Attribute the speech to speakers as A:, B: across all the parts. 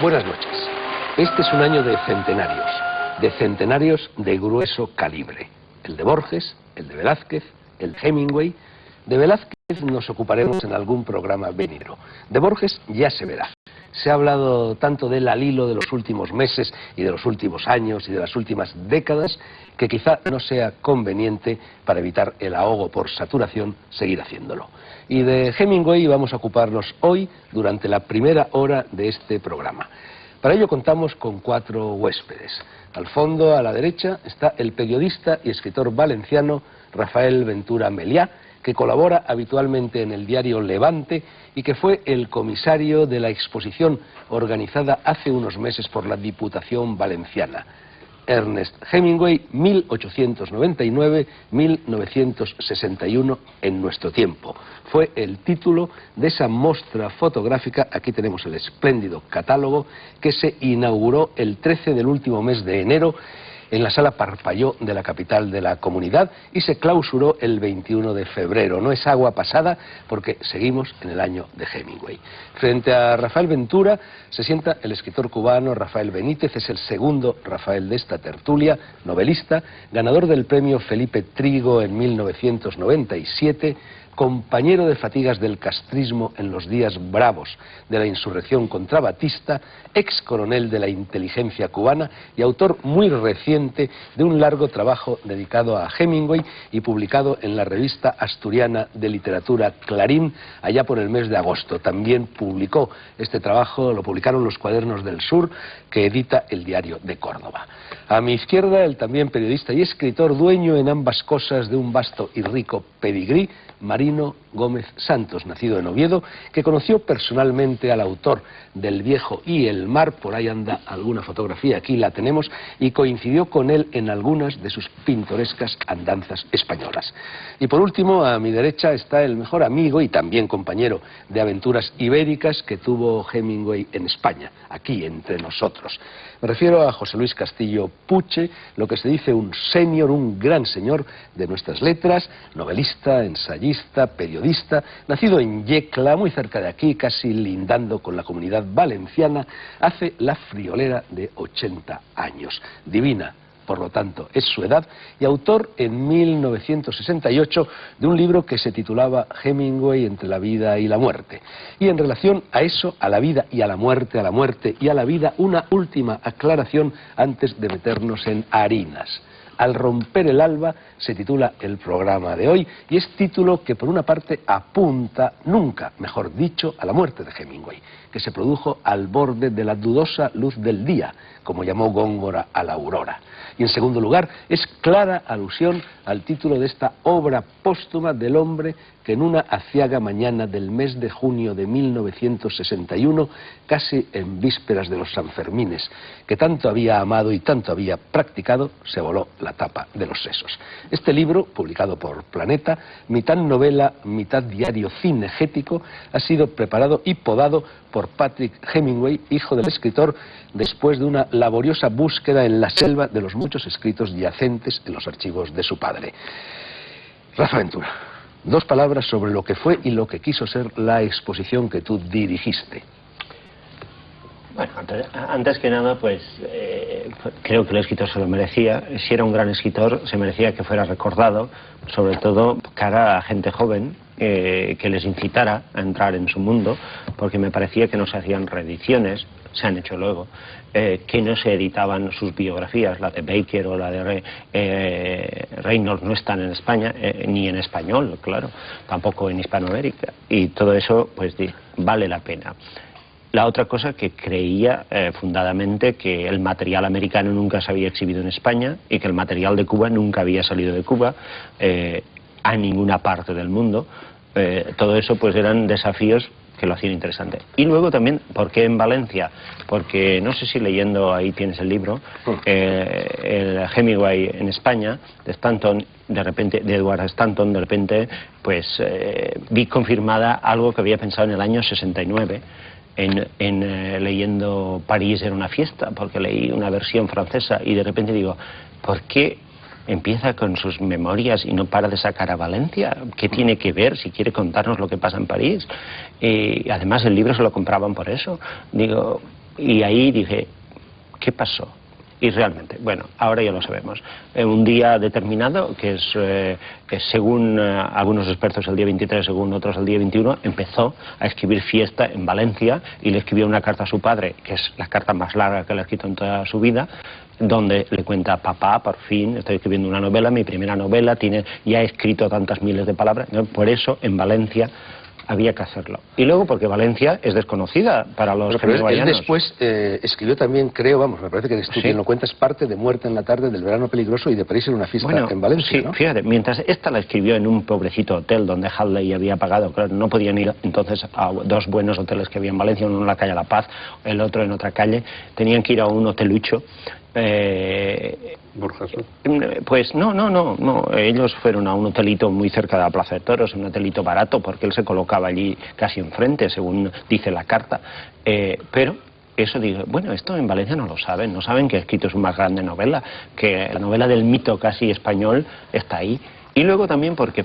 A: Buenas noches. Este es un año de centenarios de grueso calibre. El de Borges, el de Velázquez, el de Hemingway. De Velázquez nos ocuparemos en algún programa venidero. De Borges ya se verá. Se ha hablado tanto de él al hilo de los últimos meses y de los últimos años y de las últimas décadas que quizá no sea conveniente, para evitar el ahogo por saturación, seguir haciéndolo. Y de Hemingway vamos a ocuparnos hoy durante la primera hora de este programa. Para ello contamos con 4 huéspedes. Al fondo, a la derecha, está el periodista y escritor valenciano Rafael Ventura Meliá, que colabora habitualmente en el diario Levante y que fue el comisario de la exposición organizada hace unos meses por la Diputación Valenciana. Ernest Hemingway, 1899-1961 en nuestro tiempo. Fue el título de esa muestra fotográfica, aquí tenemos el espléndido catálogo, que se inauguró el 13 del último mes de enero en la Sala Parpalló de la capital de la comunidad y se clausuró el 21 de febrero. No es agua pasada porque seguimos en el año de Hemingway. Frente a Rafael Ventura se sienta el escritor cubano Rafael Benítez, es el segundo Rafael de esta tertulia, novelista, ganador del premio Felipe Trigo en 1997, compañero de fatigas del castrismo en los días bravos de la insurrección contra Batista, ex coronel de la inteligencia cubana y autor muy reciente de un largo trabajo dedicado a Hemingway y publicado en la revista asturiana de literatura Clarín allá por el mes de agosto. También publicó este trabajo, lo publicaron los Cuadernos del Sur, que edita el Diario de Córdoba. A mi izquierda, el también periodista y escritor, dueño en ambas cosas de un vasto y rico pedigrí, Marino Gómez Santos, nacido en Oviedo, que conoció personalmente al autor del Viejo y el Mar, por ahí anda alguna fotografía, aquí la tenemos, y coincidió con él en algunas de sus pintorescas andanzas españolas. Y por último, a mi derecha está el mejor amigo y también compañero de aventuras ibéricas que tuvo Hemingway en España, aquí entre nosotros. Me refiero a José Luis Castillo Puche, lo que se dice un senior, un gran señor de nuestras letras, novelista, ensayista, periodista, nacido en Yecla, muy cerca de aquí, casi lindando con la Comunidad Valenciana, hace la friolera de 80 años. Divina, por lo tanto, es su edad, y autor en 1968 de un libro que se titulaba Hemingway entre la vida y la muerte. Y en relación a eso, a la vida y a la muerte y a la vida, una última aclaración antes de meternos en harinas. Al romper el alba se titula el programa de hoy y es título que por una parte apunta, nunca mejor dicho, a la muerte de Hemingway, que se produjo al borde de la dudosa luz del día, como llamó Góngora a la aurora. Y en segundo lugar, es clara alusión al título de esta obra póstuma del hombre que en una aciaga mañana del mes de junio de 1961, casi en vísperas de los Sanfermines, que tanto había amado y tanto había practicado, se voló la tapa de los sesos. Este libro, publicado por Planeta, mitad novela, mitad diario cinegético, ha sido preparado y podado por Patrick Hemingway, hijo del escritor, después de una laboriosa búsqueda en la selva de los muchos escritos yacentes en los archivos de su padre. Rafa Ventura, 2 palabras sobre lo que fue y lo que quiso ser la exposición que tú dirigiste.
B: Bueno, antes que nada, pues creo que el escritor se lo merecía. Si era un gran escritor, se merecía que fuera recordado, sobre todo cara a gente joven, que les incitara a entrar en su mundo, porque me parecía que no se hacían reediciones, se han hecho luego, que no se editaban sus biografías, la de Baker o la de Reynolds no están en España, ni en español, claro, tampoco en Hispanoamérica, y todo eso pues vale la pena. La otra cosa, que creía fundadamente que el material americano nunca se había exhibido en España y que el material de Cuba nunca había salido de Cuba a ninguna parte del mundo. Todo eso pues eran desafíos que lo hacían interesante. Y luego también, ¿por qué en Valencia? Porque no sé si leyendo, ahí tienes el libro, el Hemingway en España, de Stanton, de repente, de Edward Stanton, de repente, pues vi confirmada algo que había pensado en el año 69, leyendo París era una fiesta, porque leí una versión francesa y de repente digo, ¿por qué empieza con sus memorias y no para de sacar a Valencia? ¿Qué tiene que ver si quiere contarnos lo que pasa en París? Y además el libro se lo compraban por eso. Digo, Y ahí dije, ¿qué pasó? Y realmente, bueno, ahora ya lo sabemos. En un día determinado, que es según algunos expertos el día 23, según otros el día 21, empezó a escribir fiesta en Valencia y le escribió una carta a su padre, que es la carta más larga que le ha escrito en toda su vida, donde le cuenta: papá, por fin estoy escribiendo una novela, mi primera novela, ya he escrito tantas miles de palabras. ¿No? Por eso en Valencia había que hacerlo. Y luego porque Valencia es desconocida para los
A: Pero él después escribió también, creo, vamos, me parece que tú quien lo cuentas, parte de Muerte en la tarde, del Verano peligroso y de París en una fiesta en Valencia,
B: sí,
A: ¿no?
B: Fíjate, mientras esta la escribió en un pobrecito hotel donde Hadley había pagado, claro, no podían ir entonces a dos buenos hoteles que había en Valencia, uno en la calle La Paz, el otro en otra calle, tenían que ir a un hotelucho. Pues no, ellos fueron a un hotelito muy cerca de la Plaza de Toros, un hotelito barato, porque él se colocaba allí casi enfrente, según dice la carta, pero eso digo, bueno, esto en Valencia no lo saben, no saben que ha escrito su más grande novela, que la novela del mito casi español está ahí. Y luego también porque,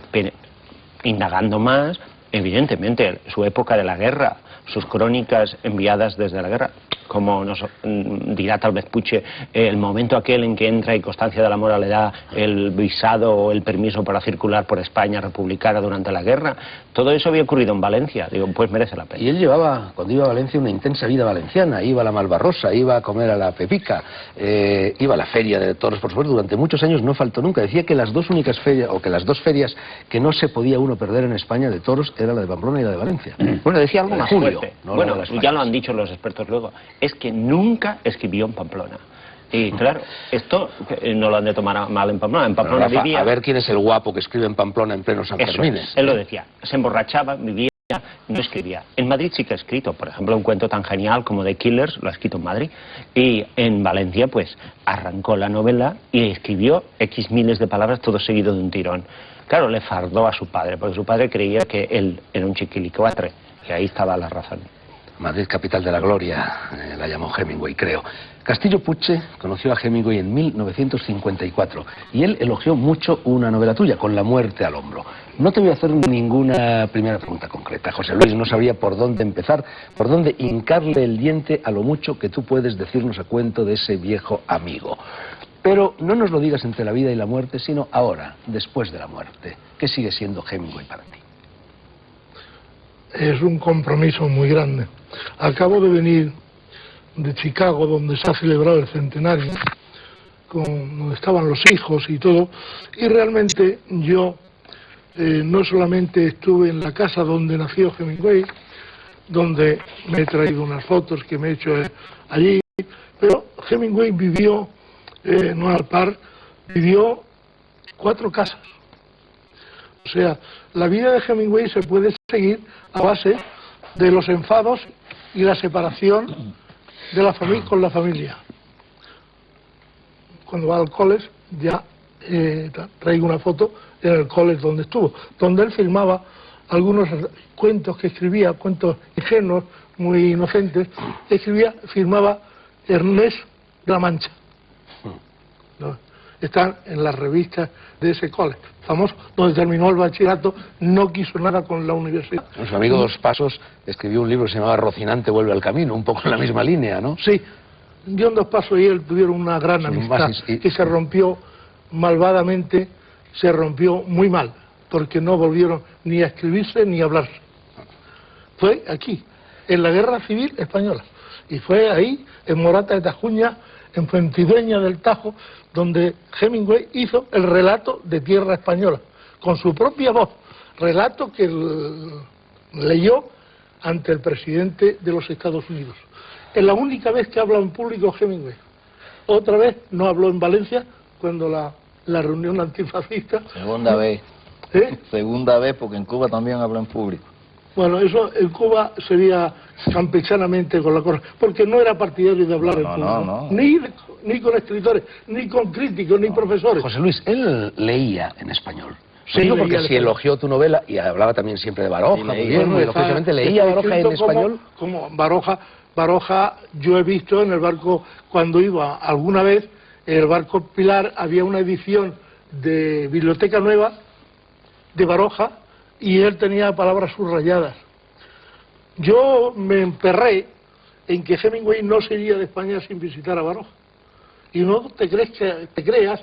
B: indagando más, evidentemente su época de la guerra, sus crónicas enviadas desde la guerra, como nos dirá tal vez Puche, el momento aquel en que entra y Constancia de la Mora le da el visado o el permiso para circular por España republicana durante la guerra, todo eso había ocurrido en Valencia, digo, pues merece la pena.
A: Y él llevaba, cuando iba a Valencia, una intensa vida valenciana, iba a la Malvarrosa, iba a comer a la Pepica, iba a la feria de toros, por supuesto, durante muchos años no faltó nunca. Decía que las dos únicas ferias, o que las dos ferias que no se podía uno perder en España de toros era la de Pamplona y la de Valencia.
B: Bueno, decía algo más
A: Julio,
B: fuerte.
A: no
B: bueno, ya lo han dicho los expertos luego, es que nunca escribió en Pamplona. Y claro, esto no lo han de tomar mal en Pamplona. En Pamplona
A: Rafa,
B: vivía...
A: a ver quién es el guapo que escribe en Pamplona en pleno San Fermín.
B: Él lo decía, se emborrachaba, vivía, no escribía. En Madrid sí que ha escrito, por ejemplo, un cuento tan genial como The Killers, lo ha escrito en Madrid. Y en Valencia, pues, arrancó la novela y escribió X miles de palabras, todo seguido de un tirón. Claro, le fardó a su padre, porque su padre creía que él era un chiquilicuatre, y ahí estaba la razón.
A: Madrid, capital de la gloria, la llamó Hemingway, creo. Castillo Puche conoció a Hemingway en 1954 y él elogió mucho una novela tuya, Con la muerte al hombro. No te voy a hacer ninguna primera pregunta concreta, José Luis, no sabría por dónde empezar, por dónde hincarle el diente a lo mucho que tú puedes decirnos a cuento de ese viejo amigo. Pero no nos lo digas entre la vida y la muerte, sino ahora, después de la muerte. ¿Qué sigue siendo Hemingway para ti?
C: Es un compromiso muy grande. Acabo de venir de Chicago, donde se ha celebrado el centenario, donde estaban los hijos y todo, y realmente yo no solamente estuve en la casa donde nació Hemingway, donde me he traído unas fotos que me he hecho allí, pero Hemingway vivió, no al par, vivió 4 casas. O sea, la vida de Hemingway se puede seguir a base de los enfados y la separación de la familia con la familia. Cuando va al college, ya traigo una foto en el college donde estuvo, donde él firmaba algunos cuentos que escribía, cuentos ingenuos, muy inocentes, firmaba Ernest de la Mancha. ¿No? Están en las revistas de ese college famoso, donde terminó el bachillerato, no quiso nada con la universidad.
A: Nuestro amigo Dos Pasos escribió un libro que se llamaba Rocinante vuelve al camino, un poco en la misma línea, ¿no?
C: Sí, John Dos Pasos y él tuvieron una gran amistad que se rompió malvadamente, se rompió muy mal, porque no volvieron ni a escribirse ni a hablarse. Fue aquí, en la Guerra Civil Española, y fue ahí, en Morata de Tajuña, en Fuentidueña del Tajo, donde Hemingway hizo el relato de Tierra Española, con su propia voz, relato que leyó ante el presidente de los Estados Unidos. Es la única vez que habla en público Hemingway. Otra vez no habló en Valencia, cuando la reunión antifascista...
D: Segunda vez. Segunda vez, porque en Cuba también habla en público.
C: Bueno, eso en Cuba sería campechanamente con la cosa, porque no era partidario de hablar en público, ni con escritores, ni con críticos, ni profesores.
A: José Luis, él leía en español.
C: Sí,
A: digo porque si elogió tu novela, y hablaba también siempre de Baroja,
D: Sí,
A: muy bien, muy lógicamente, ¿leía Baroja en español?
C: Como Baroja, yo he visto en el barco, cuando iba alguna vez, en el barco Pilar había una edición de Biblioteca Nueva de Baroja, y él tenía palabras subrayadas. Yo me emperré en que Hemingway no se iría de España sin visitar a Baroja. Y no te creas,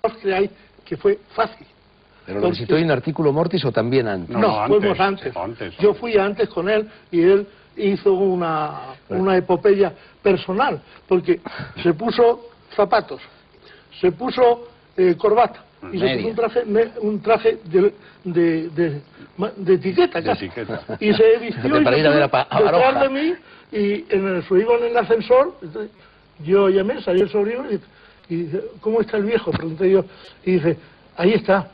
C: no os creáis que fue fácil.
A: ¿Pero lo visitó en artículo mortis o también antes?
C: No, fuimos antes. Yo fui antes con él y él hizo una epopeya personal, porque se puso zapatos, se puso corbata y se puso un traje de etiqueta casi. Y se vistió y detrás de mí y subimos en el ascensor. Entonces, yo llamé, salió el sobrino y dice, ¿cómo está el viejo? Pregunté yo. Y dice, ahí está.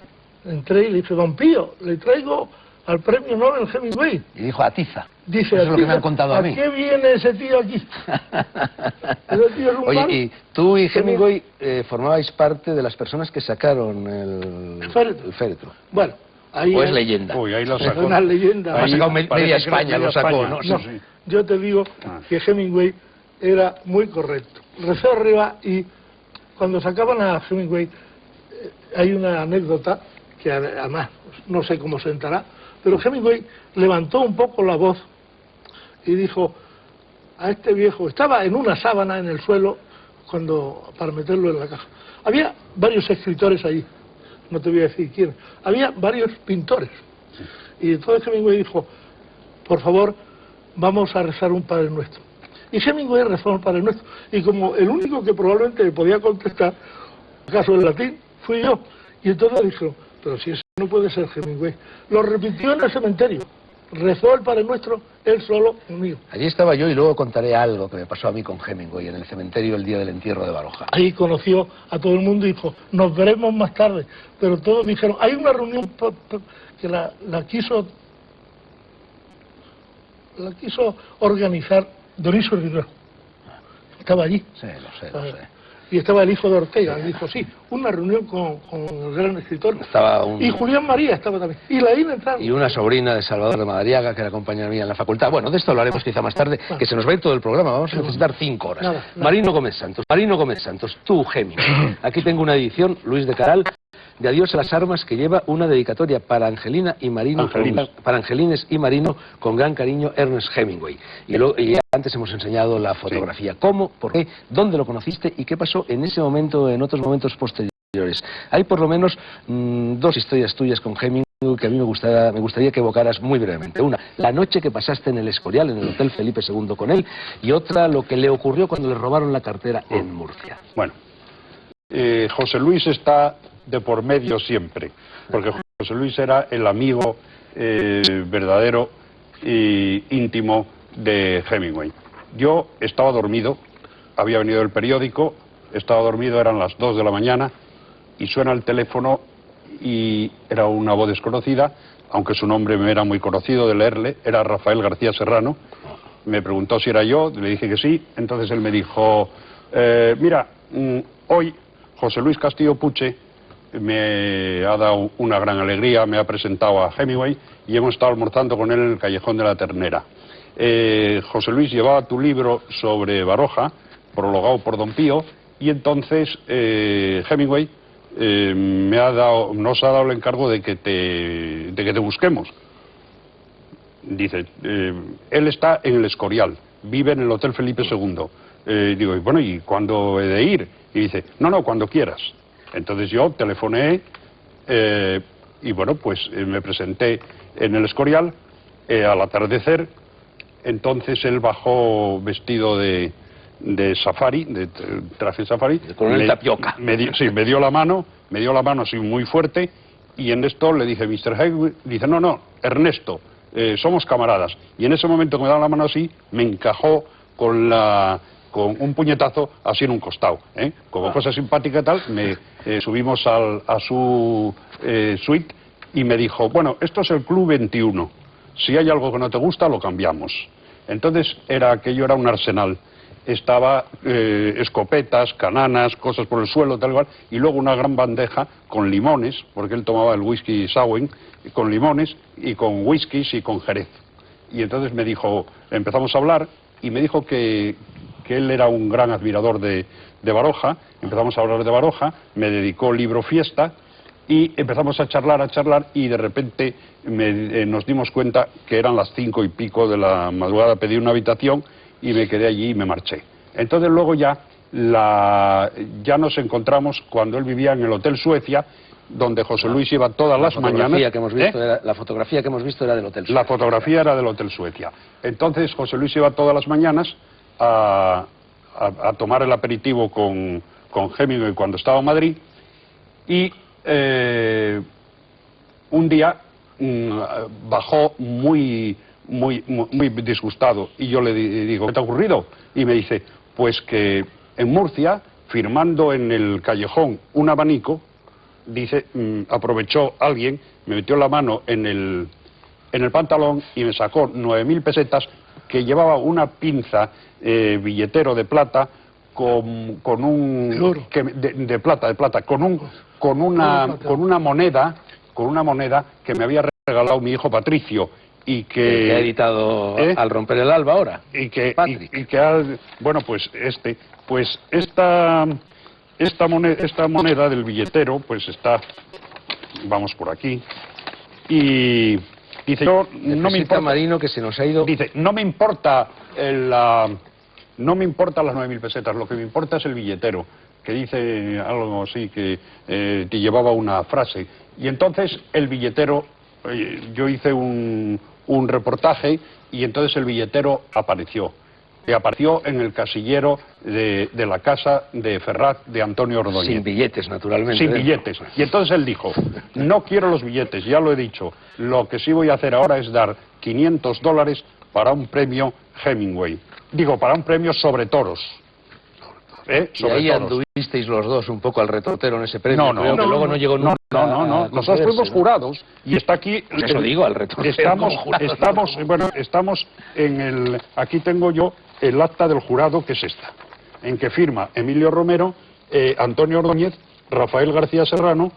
C: Entré y le dije, don Pío, le traigo al premio Nobel Hemingway.
A: Y dijo, atiza.
C: Dice,
A: eso es lo que me han contado a mí.
C: ¿A qué viene ese tío aquí? Ese tío es un
A: Oye,
C: mal.
A: y tú y Hemingway formabais parte de las personas que sacaron el féretro.
C: Bueno, ahí
A: ¿O es leyenda?
E: Uy, ahí lo sacó.
C: Es una leyenda.
A: Ha sacado media España, lo sacó, ¿no?
C: No, yo te digo que Hemingway era muy correcto. Rezó arriba y cuando sacaban a Hemingway, hay una anécdota que además no sé cómo se enterará, pero Hemingway levantó un poco la voz y dijo a este viejo, estaba en una sábana en el suelo para meterlo en la caja. Había varios escritores allí, no te voy a decir quién, había varios pintores. Y entonces Hemingway dijo, por favor, vamos a rezar un Padre Nuestro. Y Hemingway rezó un Padre Nuestro. Y como el único que probablemente le podía contestar, acaso en latín, fui yo. Y entonces dijo, pero si ese no puede ser Hemingway. Lo repitió en el cementerio. Rezó el Padre Nuestro, él solo, conmigo.
A: Allí estaba yo y luego contaré algo que me pasó a mí con Hemingway en el cementerio el día del entierro de Baroja.
C: Ahí conoció a todo el mundo y dijo, nos veremos más tarde. Pero todos dijeron, hay una reunión que la quiso organizar Dionisio Rivero. Estaba allí.
A: Sí, lo sé.
C: Y estaba el hijo de Ortega, y dijo, sí, una reunión con el gran escritor. Y Julián María estaba también. Y la Ina entraba.
A: Y una sobrina de Salvador de Madariaga, que era compañera mía en la facultad. Bueno, de esto hablaremos quizá más tarde, que se nos va a ir todo el programa, vamos a necesitar 5 horas.
C: Nada.
A: Marino Gómez Santos, tú, Hemingway. Aquí tengo una edición, Luis de Caral, de Adiós a las armas, que lleva una dedicatoria para Angelina y Marino, para Angelines y Marino, con gran cariño, Ernest Hemingway. Y antes hemos enseñado la fotografía. ¿Cómo? ¿Por qué? ¿Dónde lo conociste? ¿Y qué pasó en ese momento, en otros momentos posteriores? Hay por lo menos 2 historias tuyas con Hemingway que a mí me gustaría que evocaras muy brevemente. Una, la noche que pasaste en el Escorial, en el Hotel Felipe II con él, y otra, lo que le ocurrió cuando le robaron la cartera en Murcia.
E: Bueno, José Luis está de por medio siempre, porque José Luis era el amigo verdadero e íntimo de Hemingway. Yo estaba dormido, había venido el periódico, estaba dormido, eran las 2 de la mañana, y suena el teléfono y era una voz desconocida, aunque su nombre me era muy conocido de leerle, era Rafael García Serrano. Me preguntó si era yo, le dije que sí, entonces él me dijo, mira, hoy José Luis Castillo Puche me ha dado una gran alegría, me ha presentado a Hemingway y hemos estado almorzando con él en el Callejón de la Ternera. José Luis llevaba tu libro sobre Baroja, prologado por don Pío, y entonces Hemingway nos ha dado el encargo de que te busquemos. Dice, él está en el Escorial, vive en el Hotel Felipe II. Digo, y bueno, ¿y cuándo he de ir? Y dice, no, cuando quieras. Entonces yo telefoné y bueno, pues me presenté en el Escorial al atardecer. Entonces él bajó vestido de safari, de traje safari.
A: El coronel Tapioca.
E: Me dio la mano así muy fuerte, y en esto le dije, Mr. Hemingway, dice, no, Ernesto, somos camaradas. Y en ese momento que me daba la mano así, me encajó con un puñetazo así en un costado, como cosa simpática y tal. Subimos a su suite y me dijo, bueno, esto es el Club 21, si hay algo que no te gusta lo cambiamos. Entonces aquello era un arsenal, estaba escopetas, cananas, cosas por el suelo, tal cual, y luego una gran bandeja con limones, porque él tomaba el whisky Samhain, con limones y con whiskies y con jerez. Y entonces me dijo, empezamos a hablar, y me dijo que él era un gran admirador de Baroja. Empezamos a hablar de Baroja, me dedicó libro Fiesta, y empezamos a charlar, y de repente nos dimos cuenta que eran las 5 y pico de la madrugada. Pedí una habitación y me quedé allí y me marché. Entonces luego ya nos encontramos cuando él vivía en el Hotel Suecia, donde José Luis iba todas las mañanas.
A: La fotografía que hemos visto era del Hotel Suecia.
E: La fotografía era del Hotel Suecia. Entonces José Luis iba todas las mañanas a tomar el aperitivo con Hemingway cuando estaba en Madrid, y un día bajó muy disgustado, y yo le digo, ¿qué te ha ocurrido? Y me dice, pues que en Murcia, firmando en el callejón un abanico, dice, aprovechó alguien, me metió la mano en el pantalón y me sacó 9.000 pesetas, que llevaba una pinza billetero de plata con un de plata con una moneda que me había regalado mi hijo Patricio, y
A: que ha editado Al romper el alba ahora.
E: Esta moneda del billetero pues está, vamos por aquí, y dice, yo no me importa,
A: Marino, que se nos ha ido.
E: Dice, no me importa las 9.000 pesetas, lo que me importa es el billetero, que dice algo así, que llevaba una frase. Y entonces el billetero, yo hice un reportaje, y entonces el billetero apareció. Y apareció en el casillero de la casa de Ferraz de Antonio Ordóñez.
A: Sin billetes, naturalmente.
E: Sin billetes. Y entonces él dijo, no quiero los billetes, ya lo he dicho, lo que sí voy a hacer ahora es dar $500 para un premio Hemingway. Digo, para un premio sobre toros.
A: Y ahí anduvisteis los dos un poco al retortero en ese premio.
E: No,
A: luego no llegó nunca.
E: No. Nosotros fuimos jurados, y está aquí.
A: Eso digo, al retortero.
E: Estamos en el. Aquí tengo yo el acta del jurado, que es esta, en que firma Emilio Romero, Antonio Ordóñez, Rafael García Serrano,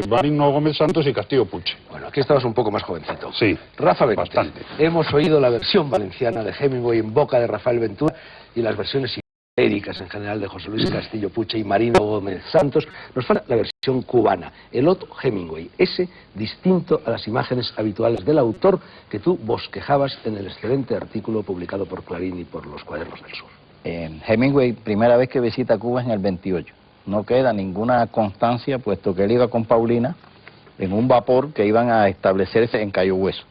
E: Marino Gómez Santos y Castillo Puche.
A: Bueno, aquí estabas un poco más jovencito.
E: Sí,
A: Rafa Benítez.
E: bastante.
A: Hemos oído la versión valenciana de Hemingway en boca de Rafael Ventura y las versiones ibéricas en general de José Luis Castillo Puche y Marino Gómez Santos. Nos falta la versión cubana, el otro Hemingway, ese distinto a las imágenes habituales del autor que tú bosquejabas en el excelente artículo publicado por Clarín y por los Cuadernos del Sur.
D: Hemingway, primera vez que visita Cuba es en el 28. No queda ninguna constancia, puesto que él iba con Paulina en un vapor que iban a establecerse en Cayo Hueso,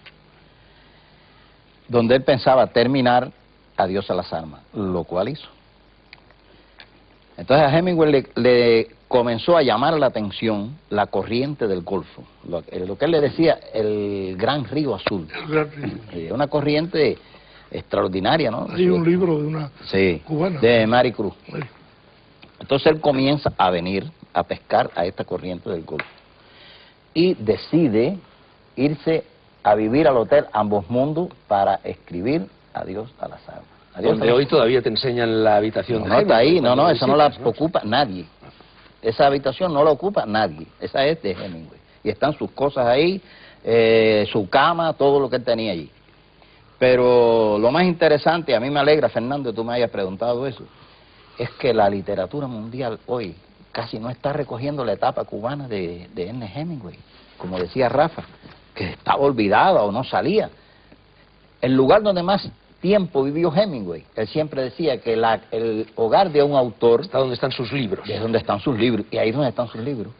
D: donde él pensaba terminar Adiós a las armas, lo cual hizo. Entonces a Hemingway le comenzó a llamar la atención la corriente del Golfo, lo que él le decía el Gran Río Azul.
C: El Gran Río.
D: Una corriente extraordinaria, ¿no?
C: Hay un libro de una cubana.
D: De Mary Cruz.
C: Sí.
D: Entonces él comienza a venir a pescar a esta corriente del Golfo y decide irse a vivir al Hotel Ambos Mundos para escribir Adiós a las armas.
A: Donde hoy todavía te enseñan la habitación.
D: No está ahí, eso no la ocupa nadie. Esa habitación no la ocupa nadie, esa es de Hemingway. Y están sus cosas ahí, su cama, todo lo que él tenía allí. Pero lo más interesante, a mí me alegra, Fernando, que tú me hayas preguntado eso, es que la literatura mundial hoy casi no está recogiendo la etapa cubana de Ernest Hemingway, como decía Rafa, que estaba olvidada o no salía. El lugar donde más tiempo vivió Hemingway, él siempre decía que el hogar de un autor
A: está donde están sus libros.
D: Es donde están sus libros, y ahí es donde están sus libros.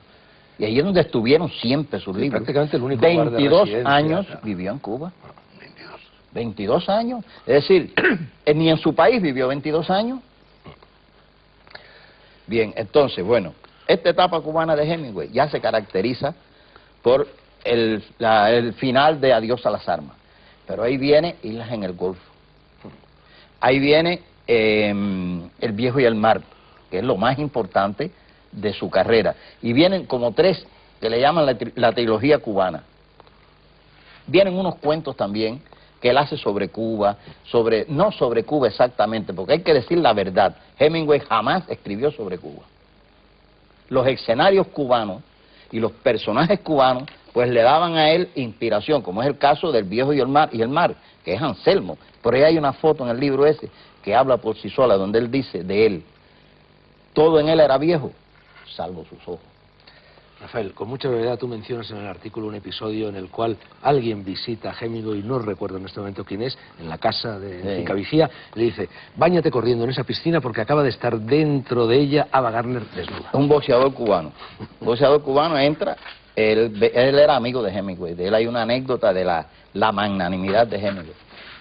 D: Y ahí es donde estuvieron siempre sus libros.
A: Prácticamente el único
D: 22 años vivió en Cuba. 22 años. Es decir, ni en su país vivió 22 años. Bien, entonces, bueno, esta etapa cubana de Hemingway ya se caracteriza por el final de Adiós a las armas. Pero ahí viene Islas en el Golfo. Ahí viene El viejo y el mar, que es lo más importante de su carrera. Y vienen como tres que le llaman la trilogía cubana. Vienen unos cuentos también que él hace sobre Cuba, no sobre Cuba exactamente, porque hay que decir la verdad. Hemingway jamás escribió sobre Cuba. Los escenarios cubanos y los personajes cubanos pues le daban a él inspiración, como es el caso del viejo y el mar, que es Anselmo. Por ahí hay una foto en el libro ese que habla por sí sola, donde él dice de él, todo en él era viejo, salvo sus ojos.
A: Rafael, con mucha brevedad tú mencionas en el artículo un episodio en el cual alguien visita a Hemingway, no recuerdo en este momento quién es, en la casa de Finca Vigía, le dice, báñate corriendo en esa piscina porque acaba de estar dentro de ella Ava Gardner desnuda.
D: Un boxeador cubano. Un boxeador cubano entra, él era amigo de Hemingway, de él hay una anécdota de la magnanimidad de Hemingway.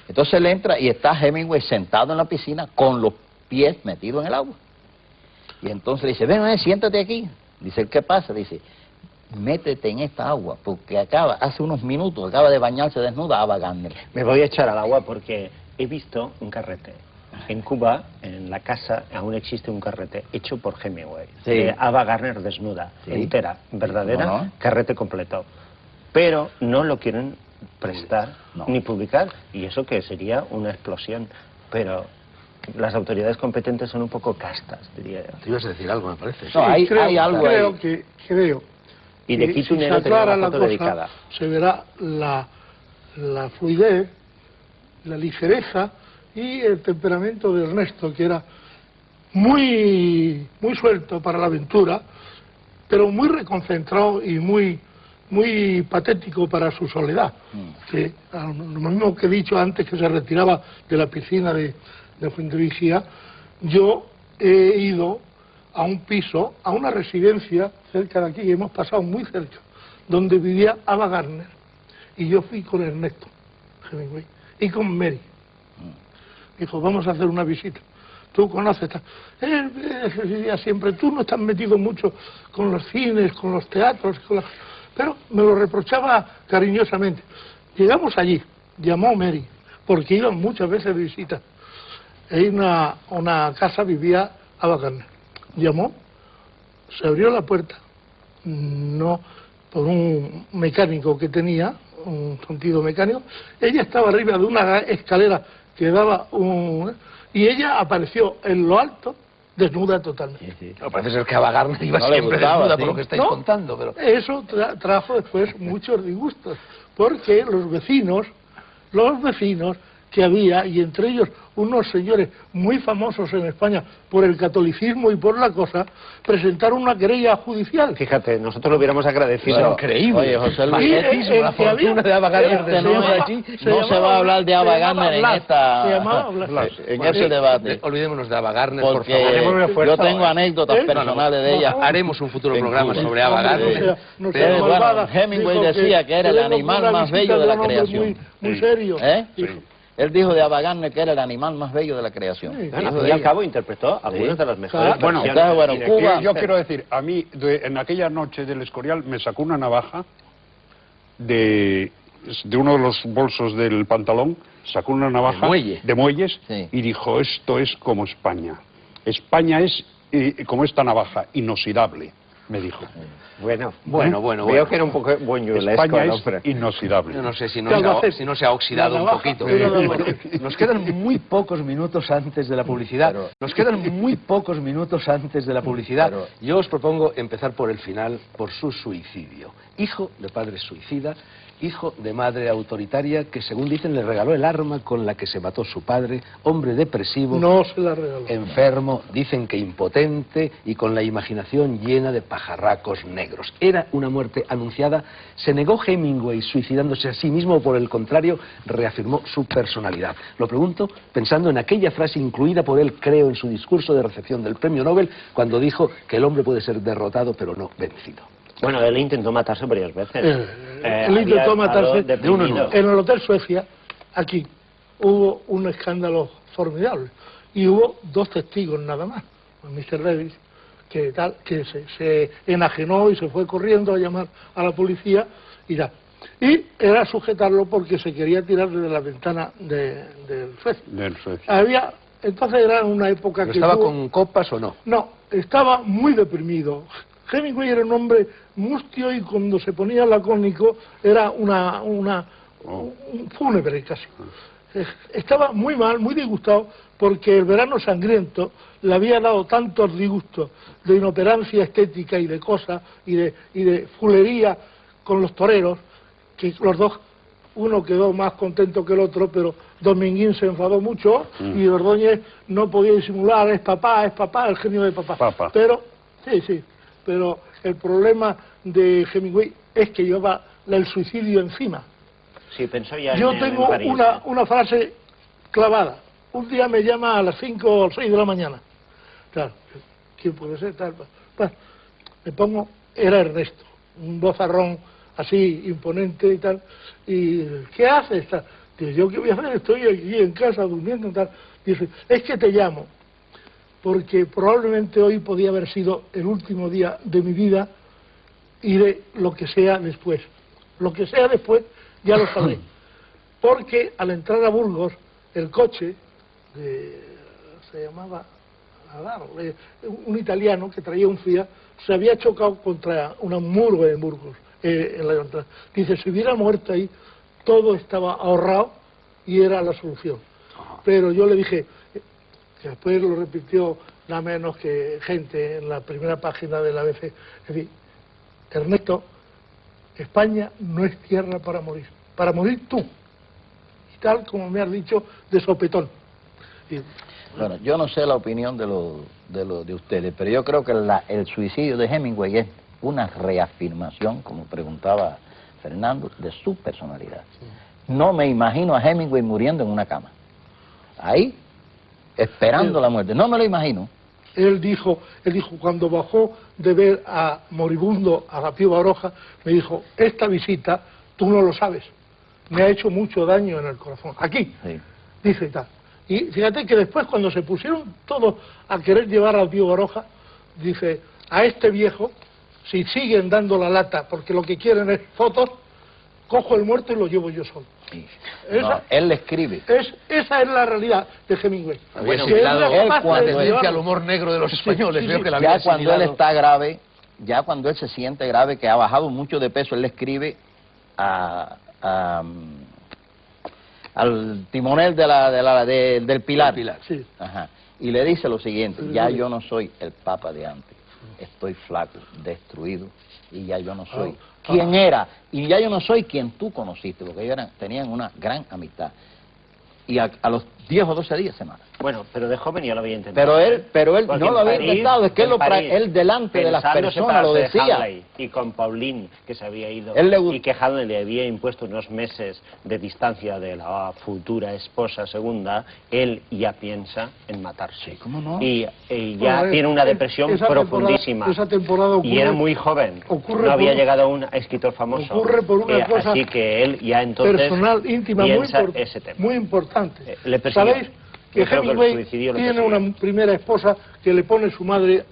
D: Entonces él entra y está Hemingway sentado en la piscina con los pies metidos en el agua. Y entonces le dice, ven, siéntate aquí. Dice, ¿qué pasa? Dice, métete en esta agua, porque hace unos minutos, acaba de bañarse desnuda Ava Gardner.
B: Me voy a echar al agua porque he visto un carrete. En Cuba, en la casa, aún existe un carrete hecho por Hemingway.
D: Sí.
B: De Ava Gardner desnuda,
D: Sí.
B: entera, verdadera,
D: ¿No?
B: carrete completo. Pero no lo quieren prestar ni publicar, y eso que sería una explosión. Pero las autoridades competentes son un poco castas, diría yo.
A: Te ibas a decir algo, me parece.
D: No, hay algo
C: creo
D: ahí.
C: Creo
B: Y de
C: que
B: Quito
C: si se
B: Unero tenía
C: aclara
B: una
C: la
B: foto
C: cosa,
B: dedicada.
C: se verá la fluidez, la ligereza y el temperamento de Ernesto, que era muy suelto para la aventura, pero muy reconcentrado y muy patético para su soledad. Que, lo mismo que he dicho antes, que se retiraba de la piscina de Fuente Vigía, yo he ido a un piso, a una residencia cerca de aquí, y hemos pasado muy cerca, donde vivía Ava Gardner, y yo fui con Ernesto Hemingway y con Mary. Dijo, vamos a hacer una visita. Tú conoces, él decía siempre, tú no estás metido mucho con los cines, con los teatros, pero me lo reprochaba cariñosamente. Llegamos allí, llamó Mary, porque iban muchas veces de visita. En una casa vivía Ava Gardner. Llamó, se abrió la puerta, no por un mecánico que tenía, un sentido mecánico. Ella estaba arriba de una escalera que daba y ella apareció en lo alto, desnuda totalmente.
D: Sí.
A: No, parece ser que Ava Gardner iba
D: No le
A: siempre
D: gustaba,
A: desnuda
D: sí.
A: por lo que estáis contando, pero...
C: Eso trajo después muchos disgustos, porque los vecinos que había, y entre ellos unos señores muy famosos en España por el catolicismo y por la cosa, presentaron una querella judicial.
B: Fíjate, nosotros lo hubiéramos agradecido.
D: Bueno,
A: increíble.
D: Oye, José Luis,
C: Y
A: la
C: que había-
A: fortuna de Ava Gardner
C: se
A: desnuda
C: llamaba-
A: allí.
D: no se va a hablar de Ava
C: se llamaba
D: Gardner en
C: Blas,
D: esta...
C: se llamaba Blas.
D: en
A: Bueno,
D: ese debate.
A: Olvidémonos de Ava Gardner, por
D: Porque
A: favor.
B: Haremos un
D: yo
B: esfuerzo,
D: tengo anécdotas
C: ¿Eh?
D: personales de ella.
A: Haremos un futuro
D: En
A: programa
D: Cuba.
A: sobre Ava
C: Hombre,
A: Gardner.
C: no sea
A: pero
D: bueno,
C: malvada.
D: Hemingway
C: Dijo
D: decía que era el
C: vengo
D: animal
C: con una
D: más
C: visita
D: bello de la
C: un hombre
D: creación.
C: muy serio.
D: ¿Eh?
C: Dijo.
D: Él dijo de Ava Gardner que era el animal más bello de la creación.
C: Sí.
D: Dijo
B: Bueno, al
D: de
B: fin y al
D: ella.
B: cabo interpretó algunas de las mejores
C: Claro.
E: Bueno,
B: versiones.
D: entonces, bueno,
B: Y de
D: Cuba-
B: aquí-
E: Yo quiero decir, a mí, en aquella noche del Escorial, me sacó una navaja de uno de los bolsos del pantalón, sacó una navaja de muelles
D: Sí.
E: y dijo, esto es como España. España es como esta navaja, inoxidable, me dijo.
B: Bueno,
A: Bueno.
B: Veo que era un poco buñuelesco
E: España
B: el
E: es
B: hombre.
E: inoxidable.
A: Yo no sé si
C: Albacete.
A: si no se ha oxidado
C: La
A: un
C: navaja,
A: poquito.
C: era de Albacete.
A: Nos quedan muy pocos minutos antes de la publicidad. Nos quedan muy pocos minutos antes de la publicidad. Yo os propongo empezar por el final, por su suicidio. Hijo de padre suicida, hijo de madre autoritaria que, según dicen, le regaló el arma con la que se mató su padre, hombre depresivo,
C: No se la regaló.
A: enfermo, dicen que impotente y con la imaginación llena de pajarracos negros. Era una muerte anunciada. ¿Se negó Hemingway suicidándose a sí mismo o, por el contrario, reafirmó su personalidad? Lo pregunto pensando en aquella frase incluida por él, creo, en su discurso de recepción del Premio Nobel, cuando dijo que el hombre puede ser derrotado pero no vencido.
B: Bueno, él intentó matarse varias veces.
C: Él intentó matarse
B: de uno en uno.
C: en el Hotel Suecia. Aquí hubo un escándalo formidable y hubo 2 testigos nada más, Mr. Davis, que se enajenó y se fue corriendo a llamar a la policía y tal. Y era sujetarlo porque se quería tirar desde la ventana del Suecia.
E: Del Suecia.
C: Entonces era una época
A: ¿Pero
C: que
A: estaba
C: tuvo-
A: con copas o no?
C: No, estaba muy deprimido. Hemingway era un hombre mustio y cuando se ponía lacónico era un fúnebre casi. Estaba muy mal, muy disgustado, porque el verano sangriento le había dado tantos disgustos de inoperancia estética y de cosas y de fulería con los toreros, que los dos, uno quedó más contento que el otro, pero Dominguín se enfadó mucho y Ordóñez no podía disimular, es papá, el genio de papá.
E: Papá.
C: Pero, sí, pero el problema de Hemingway es que lleva el suicidio encima.
B: Sí, pensó ya
C: Yo
B: en
C: tengo
B: París,
C: una frase clavada. Un día me llama a las 5 o 6 de la mañana. Claro, ¿quién puede ser? Tal, bueno, me pongo, era Ernesto, un vozarrón así imponente y tal. ¿Y qué haces? Tal. Dice, ¿yo qué voy a hacer? Estoy aquí en casa durmiendo y tal. Dice, es que te llamo, porque probablemente hoy podía haber sido el último día de mi vida y de lo que sea después. Lo que sea después ya lo sabré. Porque al entrar a Burgos, el coche se llamaba Adaro, un italiano que traía un Fiat, se había chocado contra una muro en Burgos, en la entrada. Dice, si hubiera muerto ahí, todo estaba ahorrado y era la solución. Pero yo le dije, que después lo repitió nada menos que gente en la primera página de la ABC, es decir, Ernesto, España no es tierra para morir tú, y tal como me has dicho, de sopetón. Y,
D: bueno, yo no sé la opinión de ustedes, pero yo creo que el suicidio de Hemingway es una reafirmación, como preguntaba Fernando, de su personalidad. No me imagino a Hemingway muriendo en una cama, ahí, esperando la muerte, no me lo imagino.
C: Él dijo, cuando bajó de ver a moribundo a Pío Baroja, me dijo, esta visita, tú no lo sabes, me ha hecho mucho daño en el corazón. Aquí, sí. Dice y tal. Y fíjate que después, cuando se pusieron todos a querer llevar a Pío Baroja, dice, a este viejo, si siguen dando la lata, porque lo que quieren es fotos, cojo el muerto y lo llevo yo solo.
D: Sí. No, él le escribe.
C: Esa es la realidad de Hemingway.
A: Bueno, él cuando al humor negro de los españoles,
C: sí,
A: veo que la
D: ya cuando él está grave, ya cuando él se siente grave, que ha bajado mucho de peso, él le escribe al timonel del Pilar.
C: Sí.
D: Ajá. Y le dice lo siguiente, ya yo no soy el Papa de antes, estoy flaco, destruido, y ya yo no soy quien era, y ya yo no soy quien tú conociste, porque ellos tenían una gran amistad. Y a los 10 o 12 días se mata.
B: Bueno, pero de joven ya lo había intentado.
D: Pero él no lo había intentado, es que él delante de las personas lo decía.
B: Y con Pauline, que se había ido,
D: y
B: que Hadley le había impuesto unos meses de distancia de la futura esposa segunda, él ya piensa en matarse.
D: ¿Cómo no?
B: Y ya tiene una depresión profundísima.
C: Esa temporada ocurre,
B: y era muy joven, no había llegado a un escritor famoso.
C: Ocurre por una cosa
B: así que él ya entonces
C: personal, íntima,
B: ese tema.
C: muy importante.
B: ¿Sabéis?
C: Que Hemingway tiene una primera esposa que le pone su madre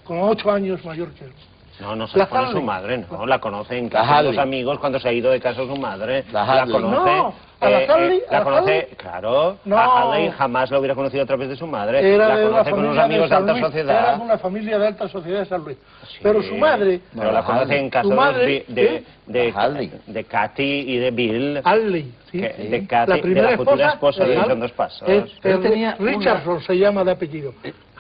C: con 8 años mayor que él.
B: No se la pone su madre, no, la conoce en casa de los amigos cuando se ha ido de casa de su madre. La conoce.
C: No, a la Hadley,
B: la conoce, claro, no. A Hadley jamás lo hubiera conocido a través de su madre. La conoce con unos amigos de alta sociedad.
C: Era una familia de alta sociedad de San Luis. Sí, pero su madre...
B: Pero la conoce en casa de Katy y de Bill.
C: Hadley, sí.
B: De Katy, de la futura esposa de Son Dos Pasos.
C: Richardson se llama de apellido.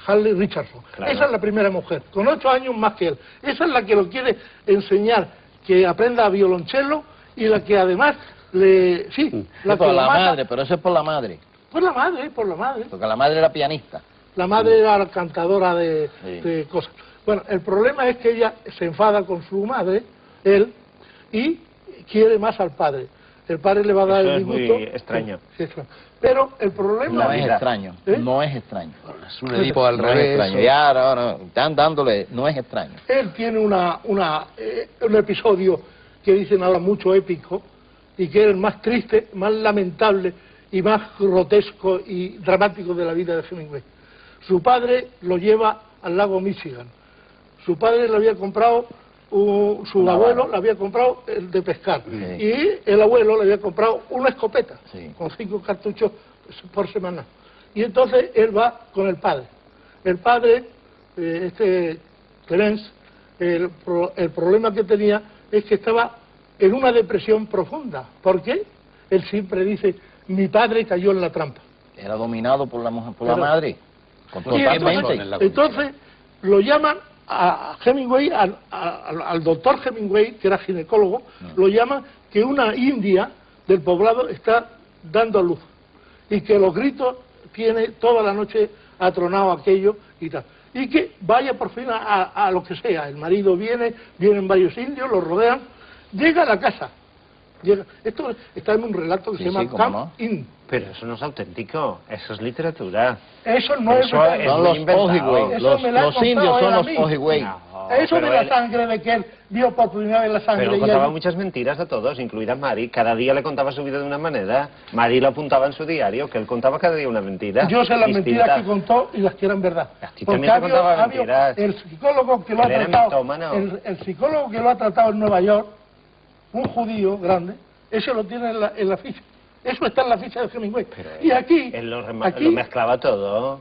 C: Hadley Richardson. Claro. Esa es la primera mujer, con 8 años más que él. Esa es la que lo quiere enseñar, que aprenda a violonchelo y la que además
D: por la madre, pero eso es por la madre.
C: Por la madre.
D: Porque la madre era pianista.
C: La madre era cantadora de cosas. Bueno, el problema es que ella se enfada con su madre, él, y quiere más al padre. El padre le va a dar el disgusto.
B: Es muy extraño.
C: Pero el problema...
D: No es extraño, no es extraño.
A: Es un Edipo al revés.
D: No es extraño, ya no, están dándole, no es extraño.
C: Él tiene un episodio que dicen ahora mucho épico, y que es el más triste, más lamentable y más grotesco y dramático de la vida de Hemingway. Su padre lo lleva al lago Michigan. Su padre le había comprado, su abuelo le había comprado el de pescar. Sí. Y el abuelo le había comprado una escopeta, con 5 cartuchos por semana. Y entonces él va con el padre. El padre, Terence, el problema que tenía es que estaba en una depresión profunda. ¿Por qué? Él siempre dice, mi padre cayó en la trampa.
D: Era dominado por la mujer, la madre.
C: Entonces lo llaman a Hemingway, al doctor Hemingway, que era ginecólogo, lo llaman que una india del poblado está dando a luz. Y que los gritos tiene toda la noche atronado aquello y tal. y que vaya por fin a lo que sea. El marido vienen varios indios, lo rodean, llega a la casa. Esto está en un relato que se llama Camp In.
B: Pero eso no es auténtico, eso es literatura.
C: Eso no es
D: son los Ojibwe, los indios son los Ojibwe.
C: Eso de la sangre, de que él vio por primera vez la sangre.
B: Pero contaba muchas mentiras a todos, incluida Mari. Cada día le contaba su vida de una manera. Mari lo apuntaba en su diario, que él contaba cada día una mentira.
C: Yo sé las mentiras que contó y las que eran verdad.
B: A ti también te contaba mentiras.
C: El psicólogo que lo ha tratado, el psicólogo que lo ha tratado en Nueva York, un judío grande, eso lo tiene en la ficha. Eso está en la ficha de Hemingway.
B: Pero
C: y aquí...
B: Él lo mezclaba todo.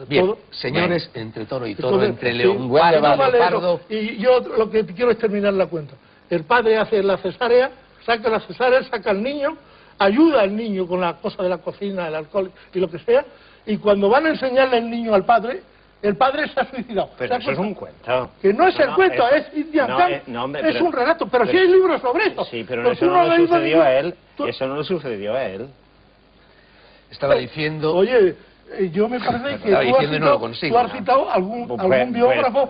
A: Bien,
C: todo,
A: señores, entre toro y toro, entre león,
C: vale,
A: leopardo...
C: Y yo lo que quiero es terminar la cuenta. El padre hace la cesárea, saca al niño, ayuda al niño con la cosa de la cocina, el alcohol y lo que sea, y cuando van a enseñarle el niño al padre, el padre se ha suicidado.
B: Pero eso es un cuento.
C: Que no es el cuento, es Indian Camp, es un relato, pero sí hay libros sobre esto.
B: Sí, pero eso no le sucedió a él, eso no le sucedió a él.
A: Estaba diciendo...
C: Oye, yo me parece que tú has citado algún biógrafo...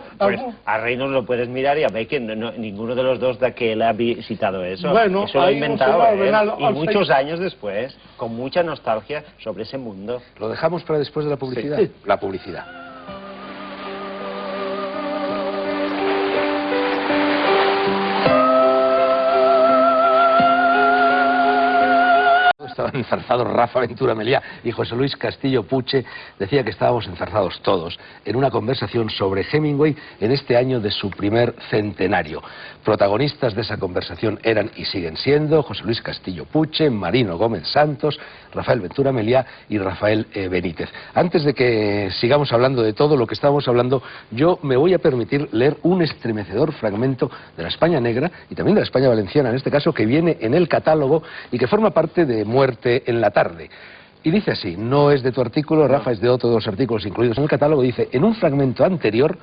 B: A Reynolds lo puedes mirar y a ver que ninguno de los dos de aquel ha citado eso.
C: Bueno,
B: eso lo ha inventado él, y muchos
C: Alzheimer.
B: años después, con mucha nostalgia sobre ese mundo.
A: ¿Lo dejamos para después de la publicidad?
C: Sí.
A: La publicidad. Estaban enzarzados Rafa Ventura Meliá y José Luis Castillo Puche. Decía que estábamos enzarzados todos en una conversación sobre Hemingway en este año de su primer centenario. Protagonistas de esa conversación eran y siguen siendo José Luis Castillo Puche, Marino Gómez Santos, Rafael Ventura Meliá y Rafael Benítez. Antes de que sigamos hablando de todo lo que estábamos hablando, yo me voy a permitir leer un estremecedor fragmento de la España negra y también de la España valenciana, en este caso, que viene en el catálogo y que forma parte de Muerte en la tarde. Y dice así, no es de tu artículo, Rafa, es de otro de los artículos incluidos en el catálogo. Dice, en un fragmento anterior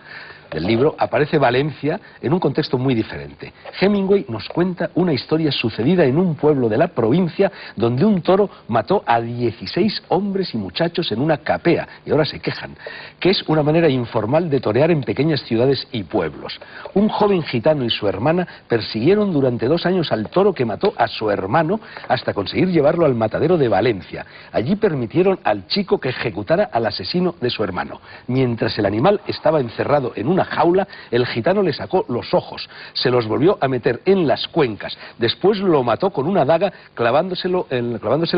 A: del libro aparece Valencia en un contexto muy diferente. Hemingway nos cuenta una historia sucedida en un pueblo de la provincia donde un toro mató a 16 hombres y muchachos en una capea, y ahora se quejan, que es una manera informal de torear en pequeñas ciudades y pueblos. Un joven gitano y su hermana persiguieron durante 2 años al toro que mató a su hermano hasta conseguir llevarlo al matadero de Valencia. Allí permitieron al chico que ejecutara al asesino de su hermano. Mientras el animal estaba encerrado en una jaula, el gitano le sacó los ojos, se los volvió a meter en las cuencas, después lo mató con una daga clavándosela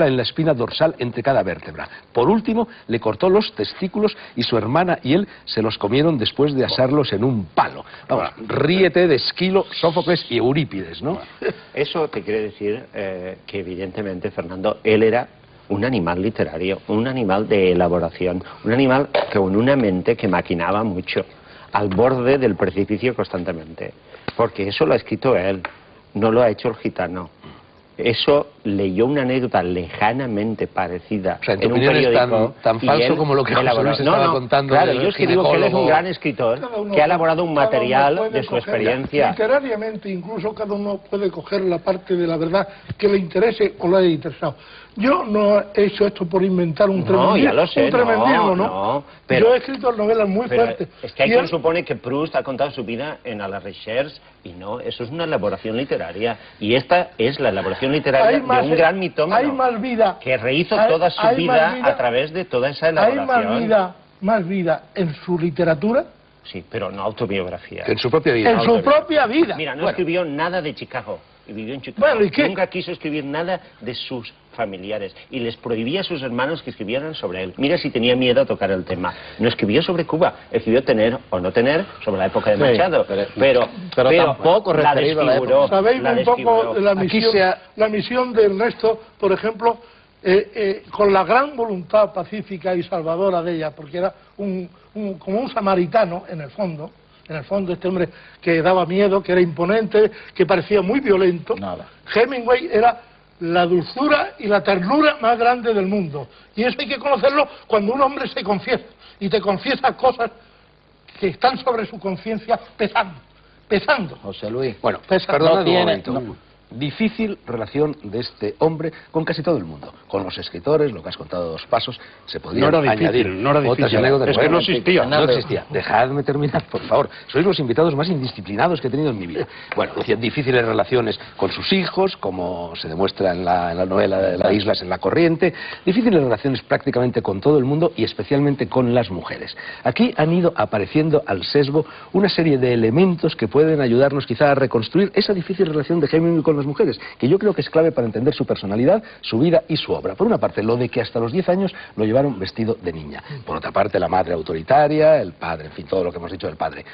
A: en la espina dorsal entre cada vértebra. Por último, le cortó los testículos y su hermana y él se los comieron después de asarlos en un palo. Vamos, ríete de Esquilo, Sófocles y Eurípides, ¿no?
B: Eso te quiere decir que evidentemente, Fernando, él era un animal literario, un animal de elaboración, un animal con una mente que maquinaba mucho, al borde del precipicio constantemente, porque eso lo ha escrito él, no lo ha hecho el gitano. Eso leyó una anécdota lejanamente parecida,
A: o sea,
B: en un periódico,
A: tan falso como lo que José Luis estaba contando.
B: Claro, yo es que digo que él es un gran escritor que ha elaborado un material de su experiencia.
C: Literariamente, incluso cada uno puede coger la parte de la verdad que le interese o le haya interesado. Yo no he hecho esto por inventar un tremendismo, ¿no? Pero yo he escrito novelas muy fuertes.
B: Es que hay quien supone que Proust ha contado su vida en A la Recherche, y no, eso es una elaboración literaria. Y esta es la elaboración literaria de un gran mitómano.
C: Hay más vida.
B: Que rehizo toda su vida a través de toda esa elaboración.
C: Hay más vida en su literatura.
B: Sí, pero no autobiografía.
A: En su propia vida.
C: En su propia vida.
B: Mira, no escribió nada de Chicago. Y vivió en Chicago.
C: Bueno, ¿y qué?
B: Nunca quiso escribir nada de sus familiares. Y les prohibía a sus hermanos que escribieran sobre él. Mira si tenía miedo a tocar el tema. No escribió sobre Cuba. Escribió Tener o no tener sobre la época de Machado. Pero
D: tampoco referido a la época.
C: ¿Sabéis un poco de la misión de Ernesto, por ejemplo, con la gran voluntad pacífica y salvadora de ella, porque era como un samaritano en el fondo, este hombre que daba miedo, que era imponente, que parecía muy violento.
D: Nada.
C: Hemingway era la dulzura y la ternura más grande del mundo. Y eso hay que conocerlo cuando un hombre se confiesa, y te confiesa cosas que están sobre su conciencia pesando.
D: José Luis,
A: bueno,
C: perdona
A: un momento. difícil relación de este hombre con casi todo el mundo, con los escritores, lo que has contado, Dos Pasos, se podrían añadir otras anécdotas.
E: Es que no existía.
A: No existía. Dejadme terminar, por favor. Sois los invitados más indisciplinados que he tenido en mi vida. Bueno, decían difíciles relaciones con sus hijos, como se demuestra en la novela de Las Islas en la Corriente, difíciles relaciones prácticamente con todo el mundo y especialmente con las mujeres. Aquí han ido apareciendo al sesgo una serie de elementos que pueden ayudarnos quizá a reconstruir esa difícil relación de Hemingway con las mujeres, que yo creo que es clave para entender su personalidad, su vida y su obra. Por una parte, lo de que hasta los 10 años lo llevaron vestido de niña. Por otra parte, la madre autoritaria, el padre, en fin, todo lo que hemos dicho del padre.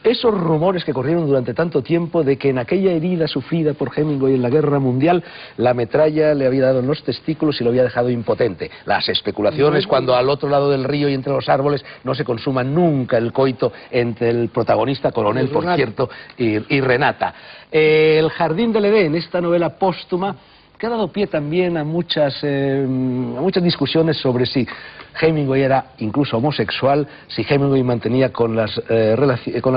A: Esos rumores que corrieron durante tanto tiempo de que en aquella herida sufrida por Hemingway en la Guerra Mundial, la metralla le había dado en los testículos y lo había dejado impotente. Las especulaciones cuando al otro lado del río y entre los árboles no se consuma nunca el coito entre el protagonista, coronel, por cierto, y Renata. El Jardín del Edén, esta novela póstuma, que ha dado pie también a muchas discusiones sobre si Hemingway era incluso homosexual, si Hemingway mantenía con las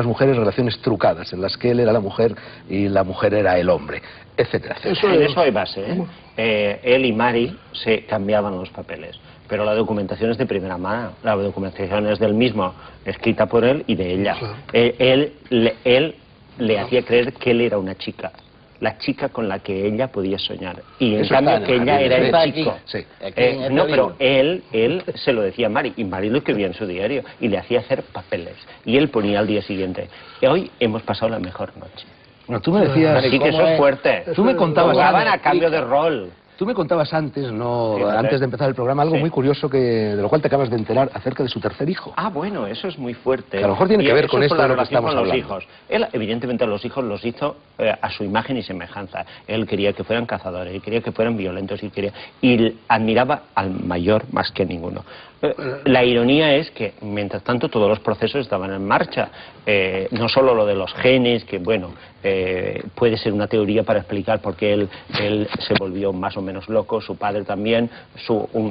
A: mujeres relaciones trucadas, en las que él era la mujer y la mujer era el hombre, etcétera, etcétera.
B: En eso hay base, ¿eh? Él y Mary se cambiaban los papeles, pero la documentación es de primera mano, la documentación es del mismo, escrita por él y de ella. Claro. Él le hacía creer que él era una chica, la chica con la que ella podía soñar, y en cambio que ella era el chico.
A: Sí.
B: No, pero él se lo decía a Mary, y Mary lo escribía en su diario, y le hacía hacer papeles, y él ponía al día siguiente: hoy hemos pasado la mejor noche.
A: No, tú me decías...
B: Así que eso es fuerte.
A: Tú me contabas...
B: Jugaban a cambio de rol.
A: Tú me contabas antes, antes de empezar el programa, algo muy curioso de lo cual te acabas de enterar acerca de su tercer hijo.
B: Ah, bueno, eso es muy fuerte.
A: Que a lo mejor tiene que ver con esto de lo que estamos hablando.
B: Hijos. Él, evidentemente, a los hijos los hizo a su imagen y semejanza. Él quería que fueran cazadores, él quería que fueran violentos, y admiraba al mayor más que ninguno. La ironía es que, mientras tanto, todos los procesos estaban en marcha. No solo lo de los genes, que, bueno, puede ser una teoría para explicar por qué él se volvió más o menos loco, su padre también,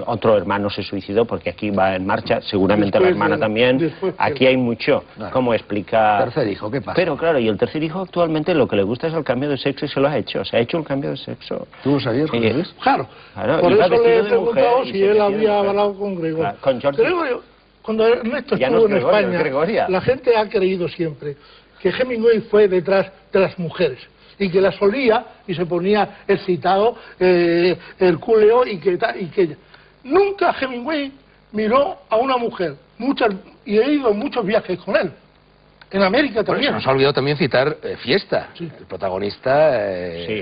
B: otro hermano se suicidó, porque aquí va en marcha, seguramente la hermana también. Aquí hay mucho. ¿Cómo explicar?
A: Tercer hijo, ¿qué pasa?
B: Pero claro, y el tercer hijo actualmente lo que le gusta es el cambio de sexo, y se lo ha hecho. Se ha hecho el cambio de sexo.
A: ¿Tú lo sabías, José Luis?
C: Claro. Por eso le he preguntado si él había hablado con Gregorio.
B: Con
C: Gregorio, cuando Ernesto estuvo en España, la gente ha creído siempre que Hemingway fue detrás de las mujeres, y que las olía y se ponía excitado, hercúleo, y que ella. Nunca Hemingway miró a una mujer, y he ido en muchos viajes con él. En América también.
A: Nos ha olvidado también citar Fiesta. Sí. El protagonista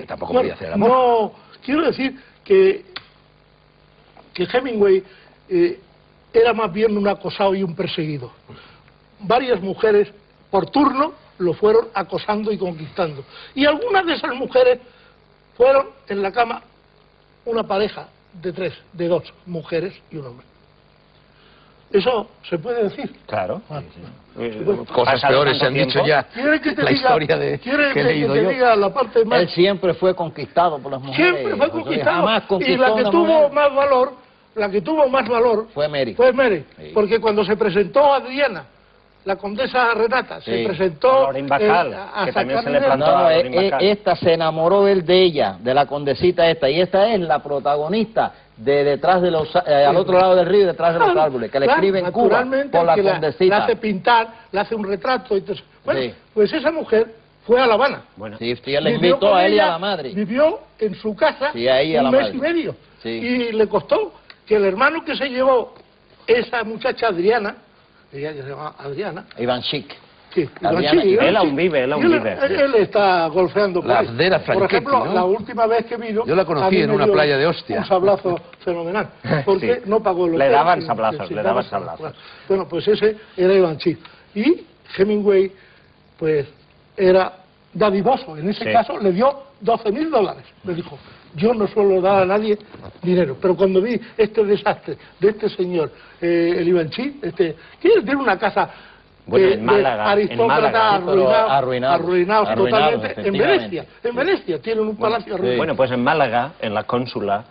A: tampoco podía hacer el amor.
C: No, quiero decir que Hemingway era más bien un acosado y un perseguido. Varias mujeres por turno lo fueron acosando y conquistando. Y algunas de esas mujeres fueron en la cama una pareja de dos mujeres y un hombre. ¿Eso se puede decir?
B: Claro.
A: Cosas peores se han dicho ya.
C: ¿Quiere que te
A: la
C: diga,
A: historia de que he leído yo?
C: Diga la parte más...
D: Él siempre fue conquistado por las mujeres.
C: Siempre fue conquistado. Y la que tuvo más valor, fue Mary. Sí. Porque cuando se presentó a Adriana, la condesa Renata, se presentó
B: a Lorín Bacal, que también se le plantó a Lorín Bacal.
D: Esta se enamoró él de ella, de la condesita esta, y esta es la protagonista de detrás de los al otro lado del río, detrás de los árboles, que le escribe en Cuba por la condesita.
C: La hace pintar, le hace un retrato, entonces, bueno, pues esa mujer fue a La Habana.
D: Bueno, sí, ella le invitó a él y a la madre.
C: Vivió en su casa un mes y medio. Sí. Y le costó que el hermano que se llevó esa muchacha Adriana, ella se llama Adriana.
D: Iván Chic.
C: Sí,
B: él aún vive.
C: Él está golfeando por ahí.
A: Por
C: ejemplo,
A: ¿no?
C: La última vez que vino...
A: Yo la conocí en una playa de Ostia.
C: Un sablazo fenomenal, porque no pagó lo
B: le daban sablazos.
C: Bueno, pues ese era Iván Chic. Y Hemingway, pues, era dadivoso. En ese caso le dio $12.000. Le dijo: yo no suelo dar a nadie dinero, pero cuando vi este desastre de este señor, el Ivanchi, tiene una casa
B: en Málaga,
C: aristócrata, arruinado totalmente, en Venecia tienen un palacio arruinado.
B: Bueno, pues en Málaga, en la cónsula,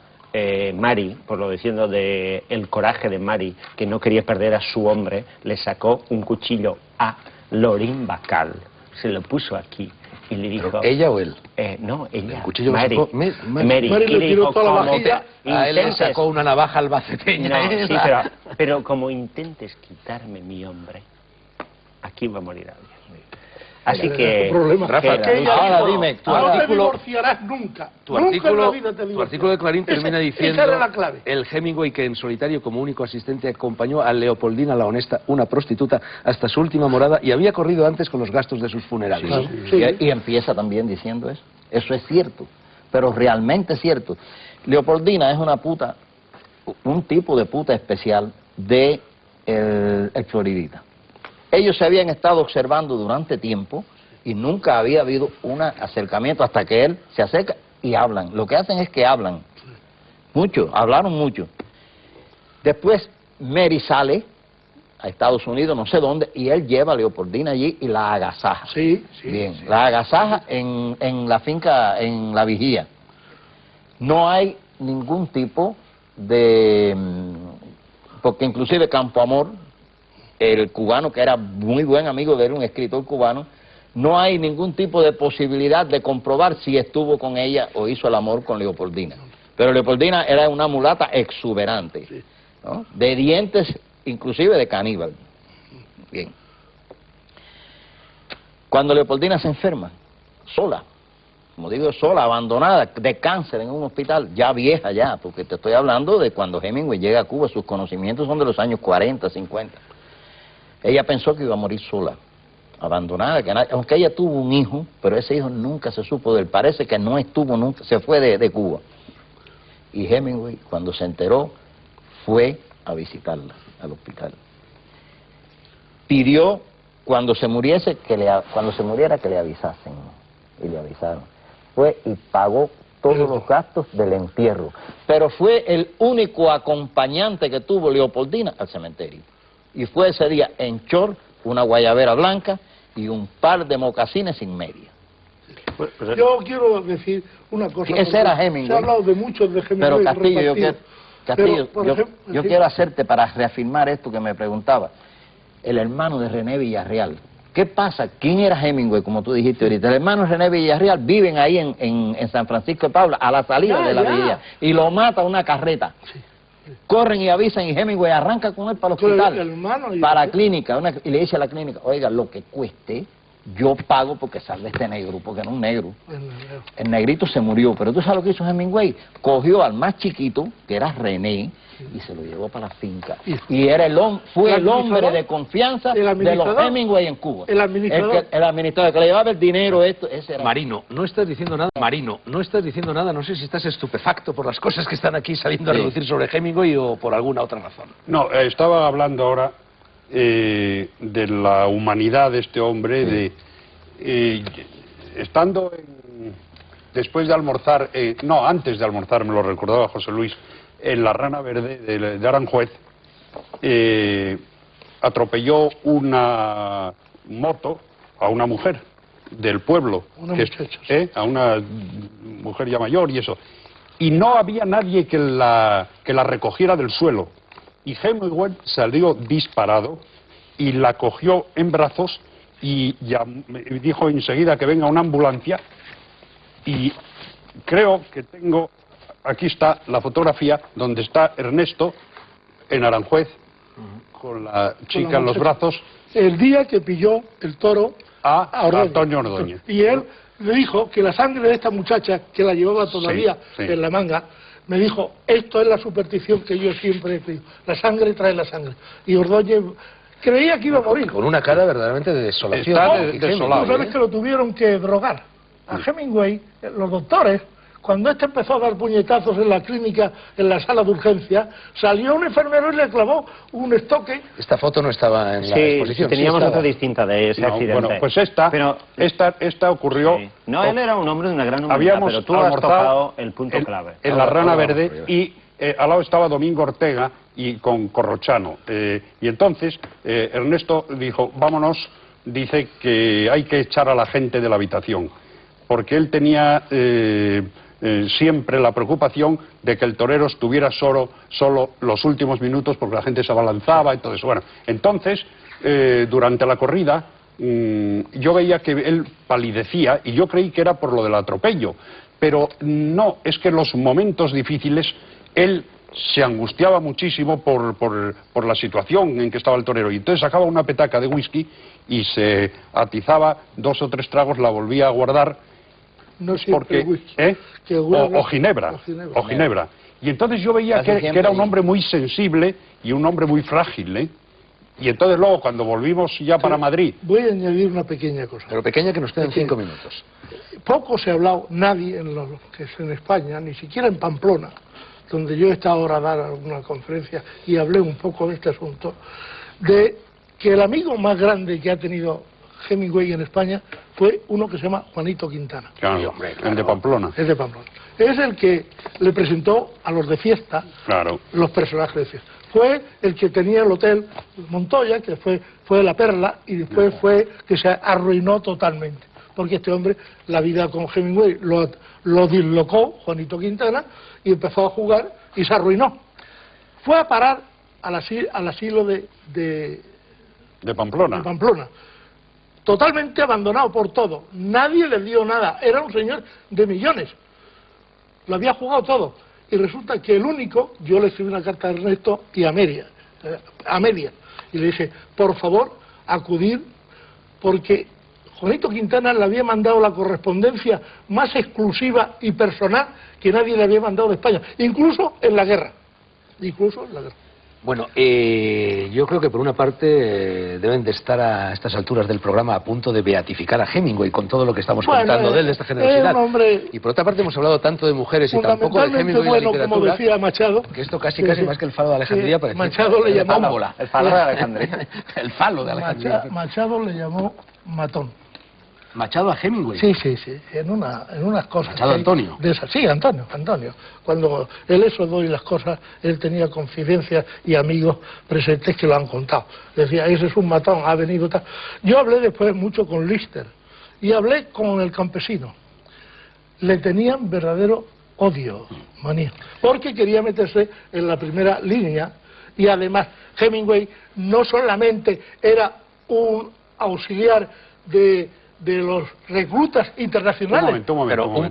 B: Mary, por lo diciendo de el coraje de Mary, que no quería perder a su hombre, le sacó un cuchillo a Lorín Bacal, se lo puso aquí y le dijo...
A: ¿Ella o él?
B: No, ella.
A: El cuchillo
B: Mary.
A: lo sacó
B: Mary.
C: Mary
B: Y
C: le tiró
B: dijo,
C: toda la
B: como
C: vajilla.
A: A él le sacó una navaja albaceteña.
B: No, sí, pero como intentes quitarme mi hombre, aquí va a morir alguien. Así que...
A: Rafa,
C: ahora
A: dime, tu
C: no te
A: artículo...
C: divorciarás nunca.
A: Tu
C: Nunca en la vida te divorciarás.
A: artículo de Clarín termina diciendo
C: esa era la clave.
A: el Hemingway que en solitario como único asistente acompañó a Leopoldina la honesta, una prostituta, hasta su última morada y había corrido antes con los gastos de sus funerales.
C: Sí.
D: Y empieza también diciendo eso. Eso es cierto, pero realmente es cierto. Leopoldina es una puta, un tipo de puta especial de el floridita. Ellos se habían estado observando durante tiempo y nunca había habido un acercamiento hasta que él se acerca y hablan. Lo que hacen es que hablan mucho, hablaron mucho. Después Mary sale a Estados Unidos, no sé dónde, y él lleva a Leopoldina allí y la agasaja.
C: Sí.
D: Bien, la agasaja en la finca, en la vigía. No hay ningún tipo de... porque inclusive Campoamor, el cubano que era muy buen amigo de él, un escritor cubano, no hay ningún tipo de posibilidad de comprobar si estuvo con ella o hizo el amor con Leopoldina. Pero Leopoldina era una mulata exuberante, ¿no? De dientes inclusive de caníbal. Bien. Cuando Leopoldina se enferma, sola, como digo, sola, abandonada, de cáncer en un hospital, ya vieja ya, porque te estoy hablando de cuando Hemingway llega a Cuba, sus conocimientos son de los años 40, 50. Ella pensó que iba a morir sola, abandonada, aunque ella tuvo un hijo, pero ese hijo nunca se supo de él, parece que no estuvo nunca, se fue de Cuba. Y Hemingway, cuando se enteró, fue a visitarla al hospital. Pidió cuando se muriera que le avisasen, y le avisaron. Fue y pagó todos los gastos del entierro, pero fue el único acompañante que tuvo Leopoldina al cementerio. Y fue ese día en short, una guayabera blanca y un par de mocasines sin media.
C: Yo quiero decir una cosa.
D: Ese era Hemingway.
C: Se ha hablado de muchos de Hemingway.
D: Pero Castillo, yo
C: sí.
D: quiero hacerte, para reafirmar esto que me preguntaba, el hermano de René Villarreal. ¿Qué pasa? ¿Quién era Hemingway, como tú dijiste ahorita? El hermano de René Villarreal viven ahí en San Francisco de Paula, a la salida de la villa, y lo mata una carreta. Sí. Corren y avisan y Hemingway arranca con él para el hospital, para la clínica, y le dice a la clínica, oiga, lo que cueste, yo pago porque salve este negro, porque no es un negro. El negrito se murió, pero tú sabes lo que hizo Hemingway, cogió al más chiquito, que era René, y se lo llevó para la finca. Y era fue el hombre de confianza de los Hemingway en Cuba. El administrador que le llevaba el dinero, ese era.
A: Marino, no estás diciendo nada, no sé si estás estupefacto por las cosas que están aquí saliendo a relucir sobre Hemingway o por alguna otra razón.
E: No, estaba hablando ahora de la humanidad de este hombre, estando después de almorzar, no, antes de almorzar, me lo recordaba José Luis, en la Rana Verde de Aranjuez, atropelló una moto a una mujer del pueblo, a una mujer ya mayor y eso, y no había nadie que la recogiera del suelo, y Hemingway salió disparado y la cogió en brazos y dijo enseguida que venga una ambulancia, y creo que tengo... Aquí está la fotografía donde está Ernesto en Aranjuez con la chica en los brazos.
C: El día que pilló el toro
E: a Antonio Ordóñez.
C: Y él le dijo que la sangre de esta muchacha, que la llevaba todavía en la manga, me dijo, esto es la superstición que yo siempre he pedido. La sangre trae la sangre. Y Ordóñez creía que iba a morir.
A: Con una cara verdaderamente de desolación.
E: Está desolado.
C: Tú sabes que lo tuvieron que drogar. A Hemingway, los doctores, cuando empezó a dar puñetazos en la clínica, en la sala de urgencia, salió un enfermero y le clavó un estoque.
A: Esta foto no estaba en la exposición.
B: Teníamos otra distinta de ese accidente.
E: Bueno, pues esta ocurrió...
B: Sí. No, él era un hombre de una gran humanidad, pero tú has tocado el punto clave.
E: En la Rana Verde, y al lado estaba Domingo Ortega y con Corrochano. Y entonces Ernesto dijo, vámonos, dice que hay que echar a la gente de la habitación, porque él tenía... siempre la preocupación de que el torero estuviera solo los últimos minutos porque la gente se abalanzaba y todo eso. Bueno, entonces, durante la corrida, yo veía que él palidecía y yo creí que era por lo del atropello, pero no, es que en los momentos difíciles él se angustiaba muchísimo por la situación en que estaba el torero y entonces sacaba una petaca de whisky y se atizaba 2 o 3 tragos, la volvía a guardar.
C: No siempre whisky,
E: o ginebra. Y entonces yo veía que era un hombre muy sensible y un hombre muy frágil, ¿eh? Y entonces luego, cuando volvimos ya para Madrid...
C: Voy a añadir una pequeña cosa.
A: Pero pequeña, que nos quedan 5 minutos.
C: Poco se ha hablado, nadie que es en España, ni siquiera en Pamplona, donde yo he estado ahora a dar una conferencia y hablé un poco de este asunto, de que el amigo más grande que ha tenido Hemingway en España fue uno que se llama Juanito Quintana.
E: Claro, el de Pamplona.
C: Es de Pamplona. Es el que le presentó a los de fiesta los personajes de fiesta. Fue el que tenía el hotel Montoya, que fue La Perla, y después fue que se arruinó totalmente. Porque este hombre, la vida con Hemingway lo dislocó, Juanito Quintana, y empezó a jugar y se arruinó. Fue a parar al asilo de
E: Pamplona.
C: De Pamplona. Totalmente abandonado por todo. Nadie le dio nada. Era un señor de millones. Lo había jugado todo. Y resulta que el único, yo le escribí una carta a Ernesto y a Media, y le dije, por favor, acudir, porque Juanito Quintana le había mandado la correspondencia más exclusiva y personal que nadie le había mandado de España, incluso en la guerra.
A: Bueno, yo creo que por una parte deben de estar a estas alturas del programa a punto de beatificar a Hemingway con todo lo que estamos contando de él, de esta generosidad. Y por otra parte hemos hablado tanto de mujeres y tampoco de Hemingway en la literatura,
C: como decía Machado,
A: que esto casi más que el falo de Alejandría parece.
C: Machado le llamó
B: el falo de Alejandría.
A: El falo de Alejandría.
C: Machado le llamó matón.
A: Machado a Hemingway.
C: Sí, en unas cosas.
A: Machado Antonio.
C: Sí, Antonio. Cuando él eso doy las cosas, él tenía confidencias y amigos presentes que lo han contado. Decía, ese es un matón, ha venido tal. Yo hablé después mucho con Lister y hablé con el campesino. Le tenían verdadero odio, manía, porque quería meterse en la primera línea y además Hemingway no solamente era un auxiliar de los reclutas internacionales.
E: Un momento.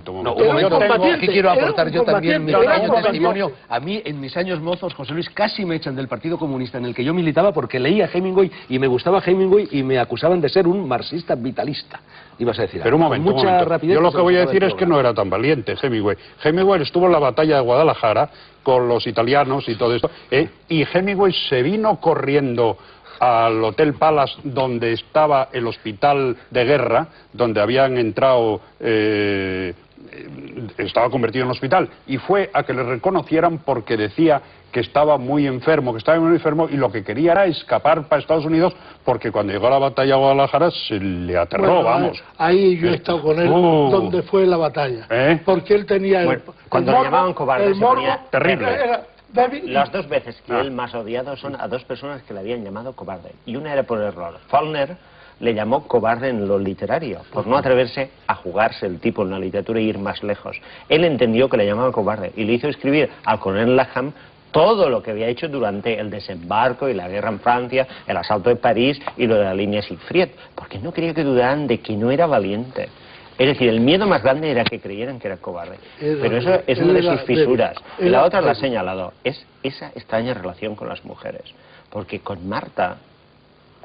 A: Aquí quiero aportar yo también mi pequeño testimonio. A mí, en mis años mozos, José Luis, casi me echan del Partido Comunista en el que yo militaba porque leía Hemingway y me gustaba Hemingway y me acusaban de ser un marxista vitalista. Ibas a decir.
E: Pero un momento. Yo lo que voy a decir es que no era tan valiente Hemingway. Hemingway estuvo en la batalla de Guadalajara con los italianos y todo esto, y Hemingway se vino corriendo al Hotel Palace, donde estaba el hospital de guerra, donde habían entrado, estaba convertido en hospital, y fue a que le reconocieran porque decía que estaba muy enfermo, y lo que quería era escapar para Estados Unidos, porque cuando llegó a la batalla de Guadalajara se le aterró, vamos.
C: Ahí yo he estado con él, donde fue la batalla, porque él tenía
B: cuando le llamaban cobarde,
C: el morbo
E: terrible.
B: Las 2 veces que él más odiado son a 2 personas que le habían llamado cobarde. Y una era por error. Faulkner le llamó cobarde en lo literario, por no atreverse a jugarse el tipo en la literatura e ir más lejos. Él entendió que le llamaban cobarde y le hizo escribir al coronel Laham todo lo que había hecho durante el desembarco y la guerra en Francia, el asalto de París y lo de la línea Siegfried, porque no quería que dudaran de que no era valiente. Es decir, el miedo más grande era que creyeran que era cobarde. Pero eso es una de sus fisuras. Y la otra la ha señalado. Es esa extraña relación con las mujeres. Porque con Marta,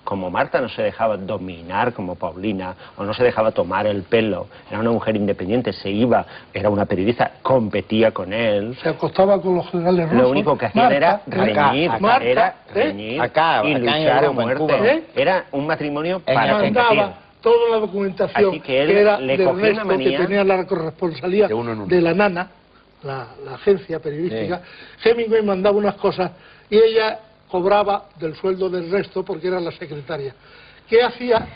B: como Marta no se dejaba dominar como Paulina, o no se dejaba tomar el pelo, era una mujer independiente, se iba, era una periodista, competía con él.
C: Se acostaba con los generales rusos.
B: Lo único que hacían era reñir, y luchar a muerte. Era un matrimonio para competir.
C: Toda la documentación
B: así que él
C: era
B: le
C: de
B: cogió
C: Ernesto,
B: una manía,
C: que tenía la corresponsalía de la Nana, la agencia periodística. Hemingway mandaba unas cosas y ella cobraba del sueldo del resto porque era la secretaria. ¿Qué hacía?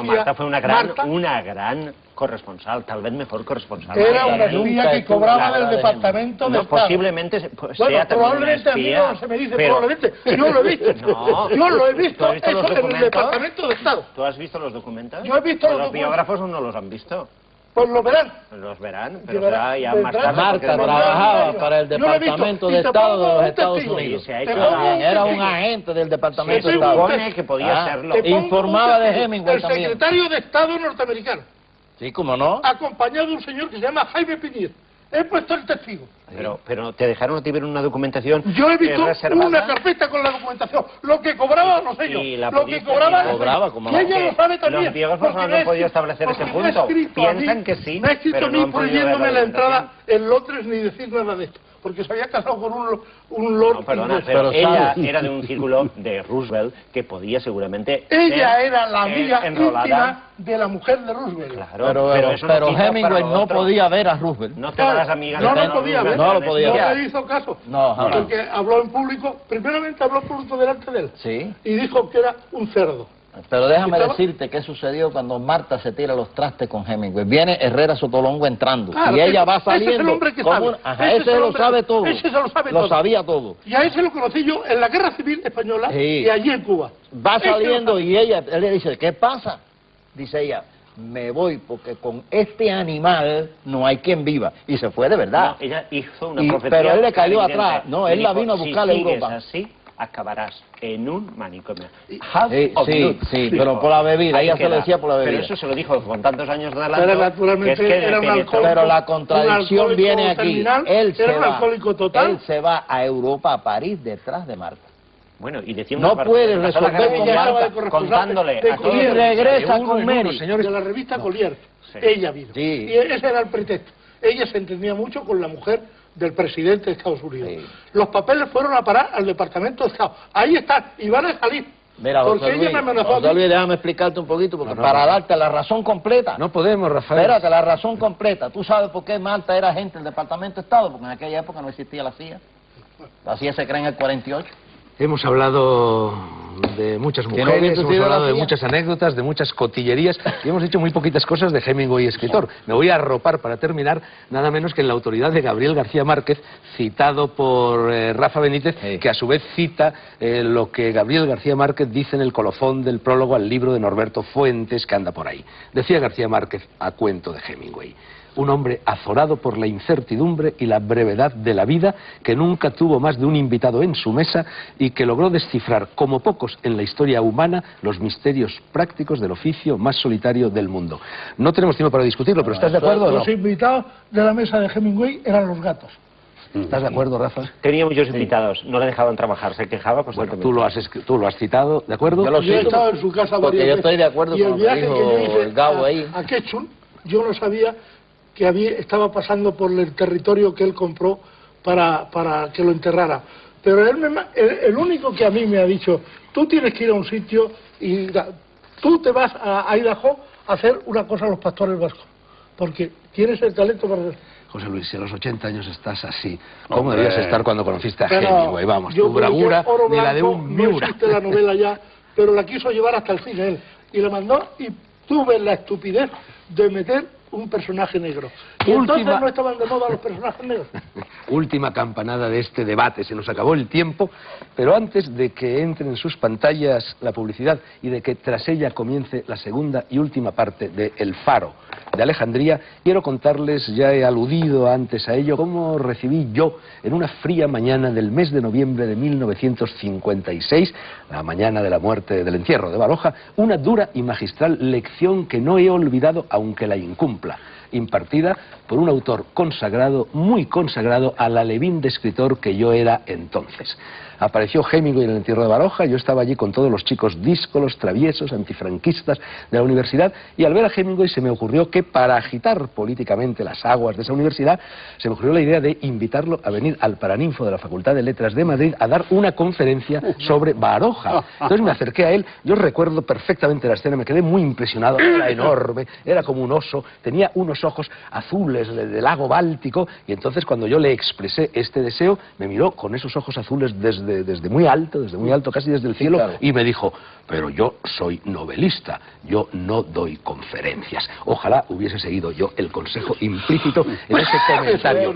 B: Marta fue una gran corresponsal, tal vez mejor corresponsal.
C: Era una espía que cobraba del Departamento de Estado.
B: Posiblemente sea
C: probablemente a mí no se me dice, probablemente. Yo lo he visto. Yo lo he visto eso en el Departamento de Estado.
B: ¿Tú has visto los documentos?
C: Yo he visto los
B: biógrafos no los han visto.
C: Pues lo verán.
B: Los verán, pero será ya más tarde.
D: Marta trabajaba para el Departamento de Estado de los Estados Unidos.
B: Se ha hecho
D: Era un agente del Departamento de Estado.
B: Se supone que podía serlo.
D: Informaba de Hemingway
C: el
D: también.
C: secretario de Estado norteamericano,
D: Sí, cómo no.
C: acompañado de un señor que se llama Jaime Pinier. He puesto el testigo.
B: Pero te dejaron a ti ver una documentación
C: Yo he visto
B: reservada.
C: una carpeta con la documentación. Lo que cobraba, no sé yo.
B: Y la
C: Lo que
B: pudiste
C: cobraba,
B: mirar.
D: Cobraba, como
C: y
D: no.
C: ella lo sabe también.
B: Los biógrafos
C: porque
B: no
C: me
B: han
C: ha
B: podido
C: escrito-
B: establecer ese
C: porque me ha
B: punto.
C: escrito a mí-
B: Piensan que sí,
C: me ha escrito
B: pero
C: a mí
B: no han podido ver
C: prohibiéndome
B: la
C: la entrada
B: documentación.
C: en Londres ni decir nada de esto. Porque se había casado con un lord
B: No, perdona,
C: inglés.
B: pero ella
D: ¿sabes?
B: era de un círculo de Roosevelt que podía seguramente
C: Ella
B: ser,
C: era la amiga
B: enrolada.
C: íntima de la mujer de Roosevelt.
B: Claro,
D: Pero
B: eso no quita
D: Hemingway
B: para lo
D: no
B: otro.
D: podía ver a Roosevelt.
B: No te das amigas.
C: No
B: de
C: lo podía ver.
D: No lo podía
C: No
D: ver.
C: le hizo caso.
D: No, jamás.
C: Porque habló en público, primeramente habló en público delante de él.
D: Sí.
C: Y dijo que era un cerdo.
D: Pero déjame
C: ¿Estaba?
D: decirte qué sucedió cuando Marta se tira los trastes con Hemingway. Viene Herrera Sotolongo entrando
C: Claro,
D: y ella
C: ese-
D: va
C: ese es el
D: saliendo.
C: hombre que
D: como
C: sabe.
D: Ajá,
C: Ese es
D: ese
C: el
D: lo
C: hombre-
D: sabe todo.
C: ese se lo sabe
D: Lo
C: todo.
D: sabía todo.
C: Y a ese lo conocí yo en la Guerra Civil Española
D: Sí.
C: y allí en Cuba.
D: Va
C: Ese lo
D: saliendo
C: sabe.
D: y él le dice, ¿qué pasa? Dice ella, me voy porque con este animal no hay quien viva. Y se fue de verdad.
B: No, ella hizo una
D: Y-
B: profecía.
D: pero él le cayó
B: evidente.
D: atrás. No,
B: Le
D: él la
B: dijo,
D: vino a buscar a
B: si sigues
D: Europa.
B: así, acabarás en un manicomio.
D: Sí,
B: Minute.
D: sí,
B: Dijo,
D: pero por la bebida,
B: ahí
D: ella se lo
B: queda.
D: decía por la bebida.
B: Pero eso se lo dijo con tantos años de adelanto.
C: Pero naturalmente
B: que es que
C: era un
B: penetró.
C: alcohólico.
D: Pero la
C: Un
D: contradicción
C: alcohólico
D: viene aquí.
C: terminal,
D: Él se
C: era un
D: va,
C: alcohólico total.
D: él se va a Europa, a París, detrás de Marta.
B: Bueno, y decía
D: No
B: una parte,
D: puede
B: pasó la
D: resolver
B: guerra
D: con
B: mundial
C: Marta,
B: contándole
C: de
B: a todos
C: Collier.
D: Y regresa
A: De uno
D: con
A: en uno,
D: Mary.
A: señores.
C: De la revista Collier.
B: Sí.
C: Ella vino.
D: Sí.
C: Y ese era el pretexto. Ella se entendía mucho con la mujer del presidente de Estados Unidos.
D: Sí.
C: Los papeles fueron a parar al Departamento de Estado. Ahí están, y van a salir.
D: Mira,
C: porque
D: José
C: ella
D: Luis,
C: me amenazó a
D: José
C: mí.
D: Luis, déjame explicarte un poquito, porque
A: No,
D: para
A: no.
D: darte la razón completa.
A: No podemos, Rafael.
D: Espérate, la razón completa. ¿Tú sabes por qué Marta era agente del Departamento de Estado? Porque en aquella época no existía la CIA. La CIA se crea en el 48.
A: Hemos hablado de muchas
D: no
A: mujeres,
D: hubiese
A: hemos
D: sido
A: hablado
D: la
A: de
D: CIA.
A: muchas anécdotas, de muchas cotillerías y hemos dicho muy poquitas cosas de Hemingway escritor. Me voy a arropar para terminar nada menos que en la autoridad de Gabriel García Márquez, citado por Rafa Benítez,
D: Sí.
A: que a su vez cita lo que Gabriel García Márquez dice en el colofón del prólogo al libro de Norberto Fuentes, que anda por ahí. Decía García Márquez a cuento de Hemingway: un hombre azorado por la incertidumbre y la brevedad de la vida, que nunca tuvo más de un invitado en su mesa y que logró descifrar, como pocos en la historia humana, los misterios prácticos del oficio más solitario del mundo. No tenemos tiempo para discutirlo, pero ¿estás de acuerdo o no?
C: Los invitados de la mesa de Hemingway eran los gatos.
A: ¿Estás de acuerdo, Rafa?
B: Tenía muchos invitados, no le dejaban trabajar, se quejaba
A: Bueno,
B: constantemente.
A: tú lo has citado, ¿de acuerdo?
D: Yo lo
C: Yo he
D: cito,
C: estado en su casa
D: porque
C: varias
D: yo
C: veces,
D: estoy de acuerdo
C: y
D: con
C: el
D: lo que
C: viaje
D: dijo
C: que yo hice
D: el Gabo ahí.
C: a Quechua, yo no sabía que estaba pasando por el territorio que él compró para que lo enterrara. Pero el único que a mí me ha dicho, tú tienes que ir a un sitio y tú te vas a Idaho a hacer una cosa a los pastores vascos, porque tienes el talento para...
A: José Luis, si a los 80 años estás así, ¿cómo
E: Hombre.
A: debías estar cuando conociste a
C: Pero
A: Hemingway? Vamos,
C: yo
A: tu
C: creo que
A: bravura
C: Oro
A: ni la de
C: Blanco
A: un
C: no
A: Miura.
C: existe la novela ya, pero la quiso llevar hasta el fin él. Y la mandó y tuve la estupidez de meter un personaje negro. Y entonces no estaban de moda los personajes negros.
A: Última campanada de este debate, se nos acabó el tiempo, pero antes de que entre en sus pantallas la publicidad y de que tras ella comience la segunda y última parte de El Faro de Alejandría, quiero contarles, ya he aludido antes a ello, cómo recibí yo en una fría mañana del mes de noviembre de 1956, la mañana de la muerte del entierro de Baroja, una dura y magistral lección que no he olvidado aunque la incumpla, impartida por un autor consagrado, muy consagrado, al alevín de escritor que yo era entonces. Apareció Hemingway en el entierro de Baroja, yo estaba allí con todos los chicos díscolos, traviesos, antifranquistas de la universidad, y al ver a Hemingway se me ocurrió que para agitar políticamente las aguas de esa universidad, se me ocurrió la idea de invitarlo a venir al Paraninfo de la Facultad de Letras de Madrid a dar una conferencia sobre Baroja. Entonces me acerqué a él, yo recuerdo perfectamente la escena, me quedé muy impresionado, era enorme, era como un oso, tenía unos ojos azules del lago Báltico, y entonces cuando yo le expresé este deseo, me miró con esos ojos azules desde desde muy alto, casi desde el cielo, claro. Y me dijo, pero yo soy novelista, yo no doy conferencias. Ojalá hubiese seguido yo el consejo implícito en ese comentario.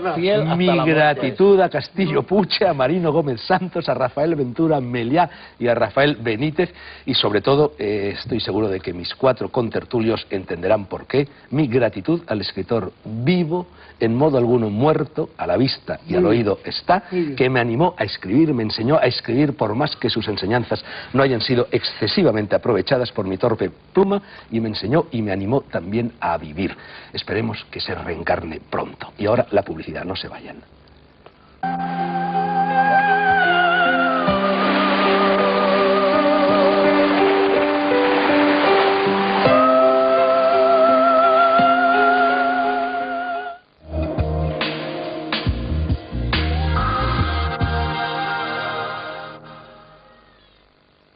A: Mi gratitud a Castillo Puche, a Marino Gómez Santos, a Rafael Ventura Meliá y a Rafael Benítez, y sobre todo estoy seguro de que mis 4 contertulios entenderán por qué. Mi gratitud al escritor vivo, en modo alguno muerto, a la vista y al oído está, que me animó a escribir, me enseñó a escribir por más que sus enseñanzas no hayan sido excesivamente aprovechadas por mi torpe pluma, y me enseñó y me animó también a vivir. Esperemos que se reencarne pronto. Y ahora la publicidad, no se vayan.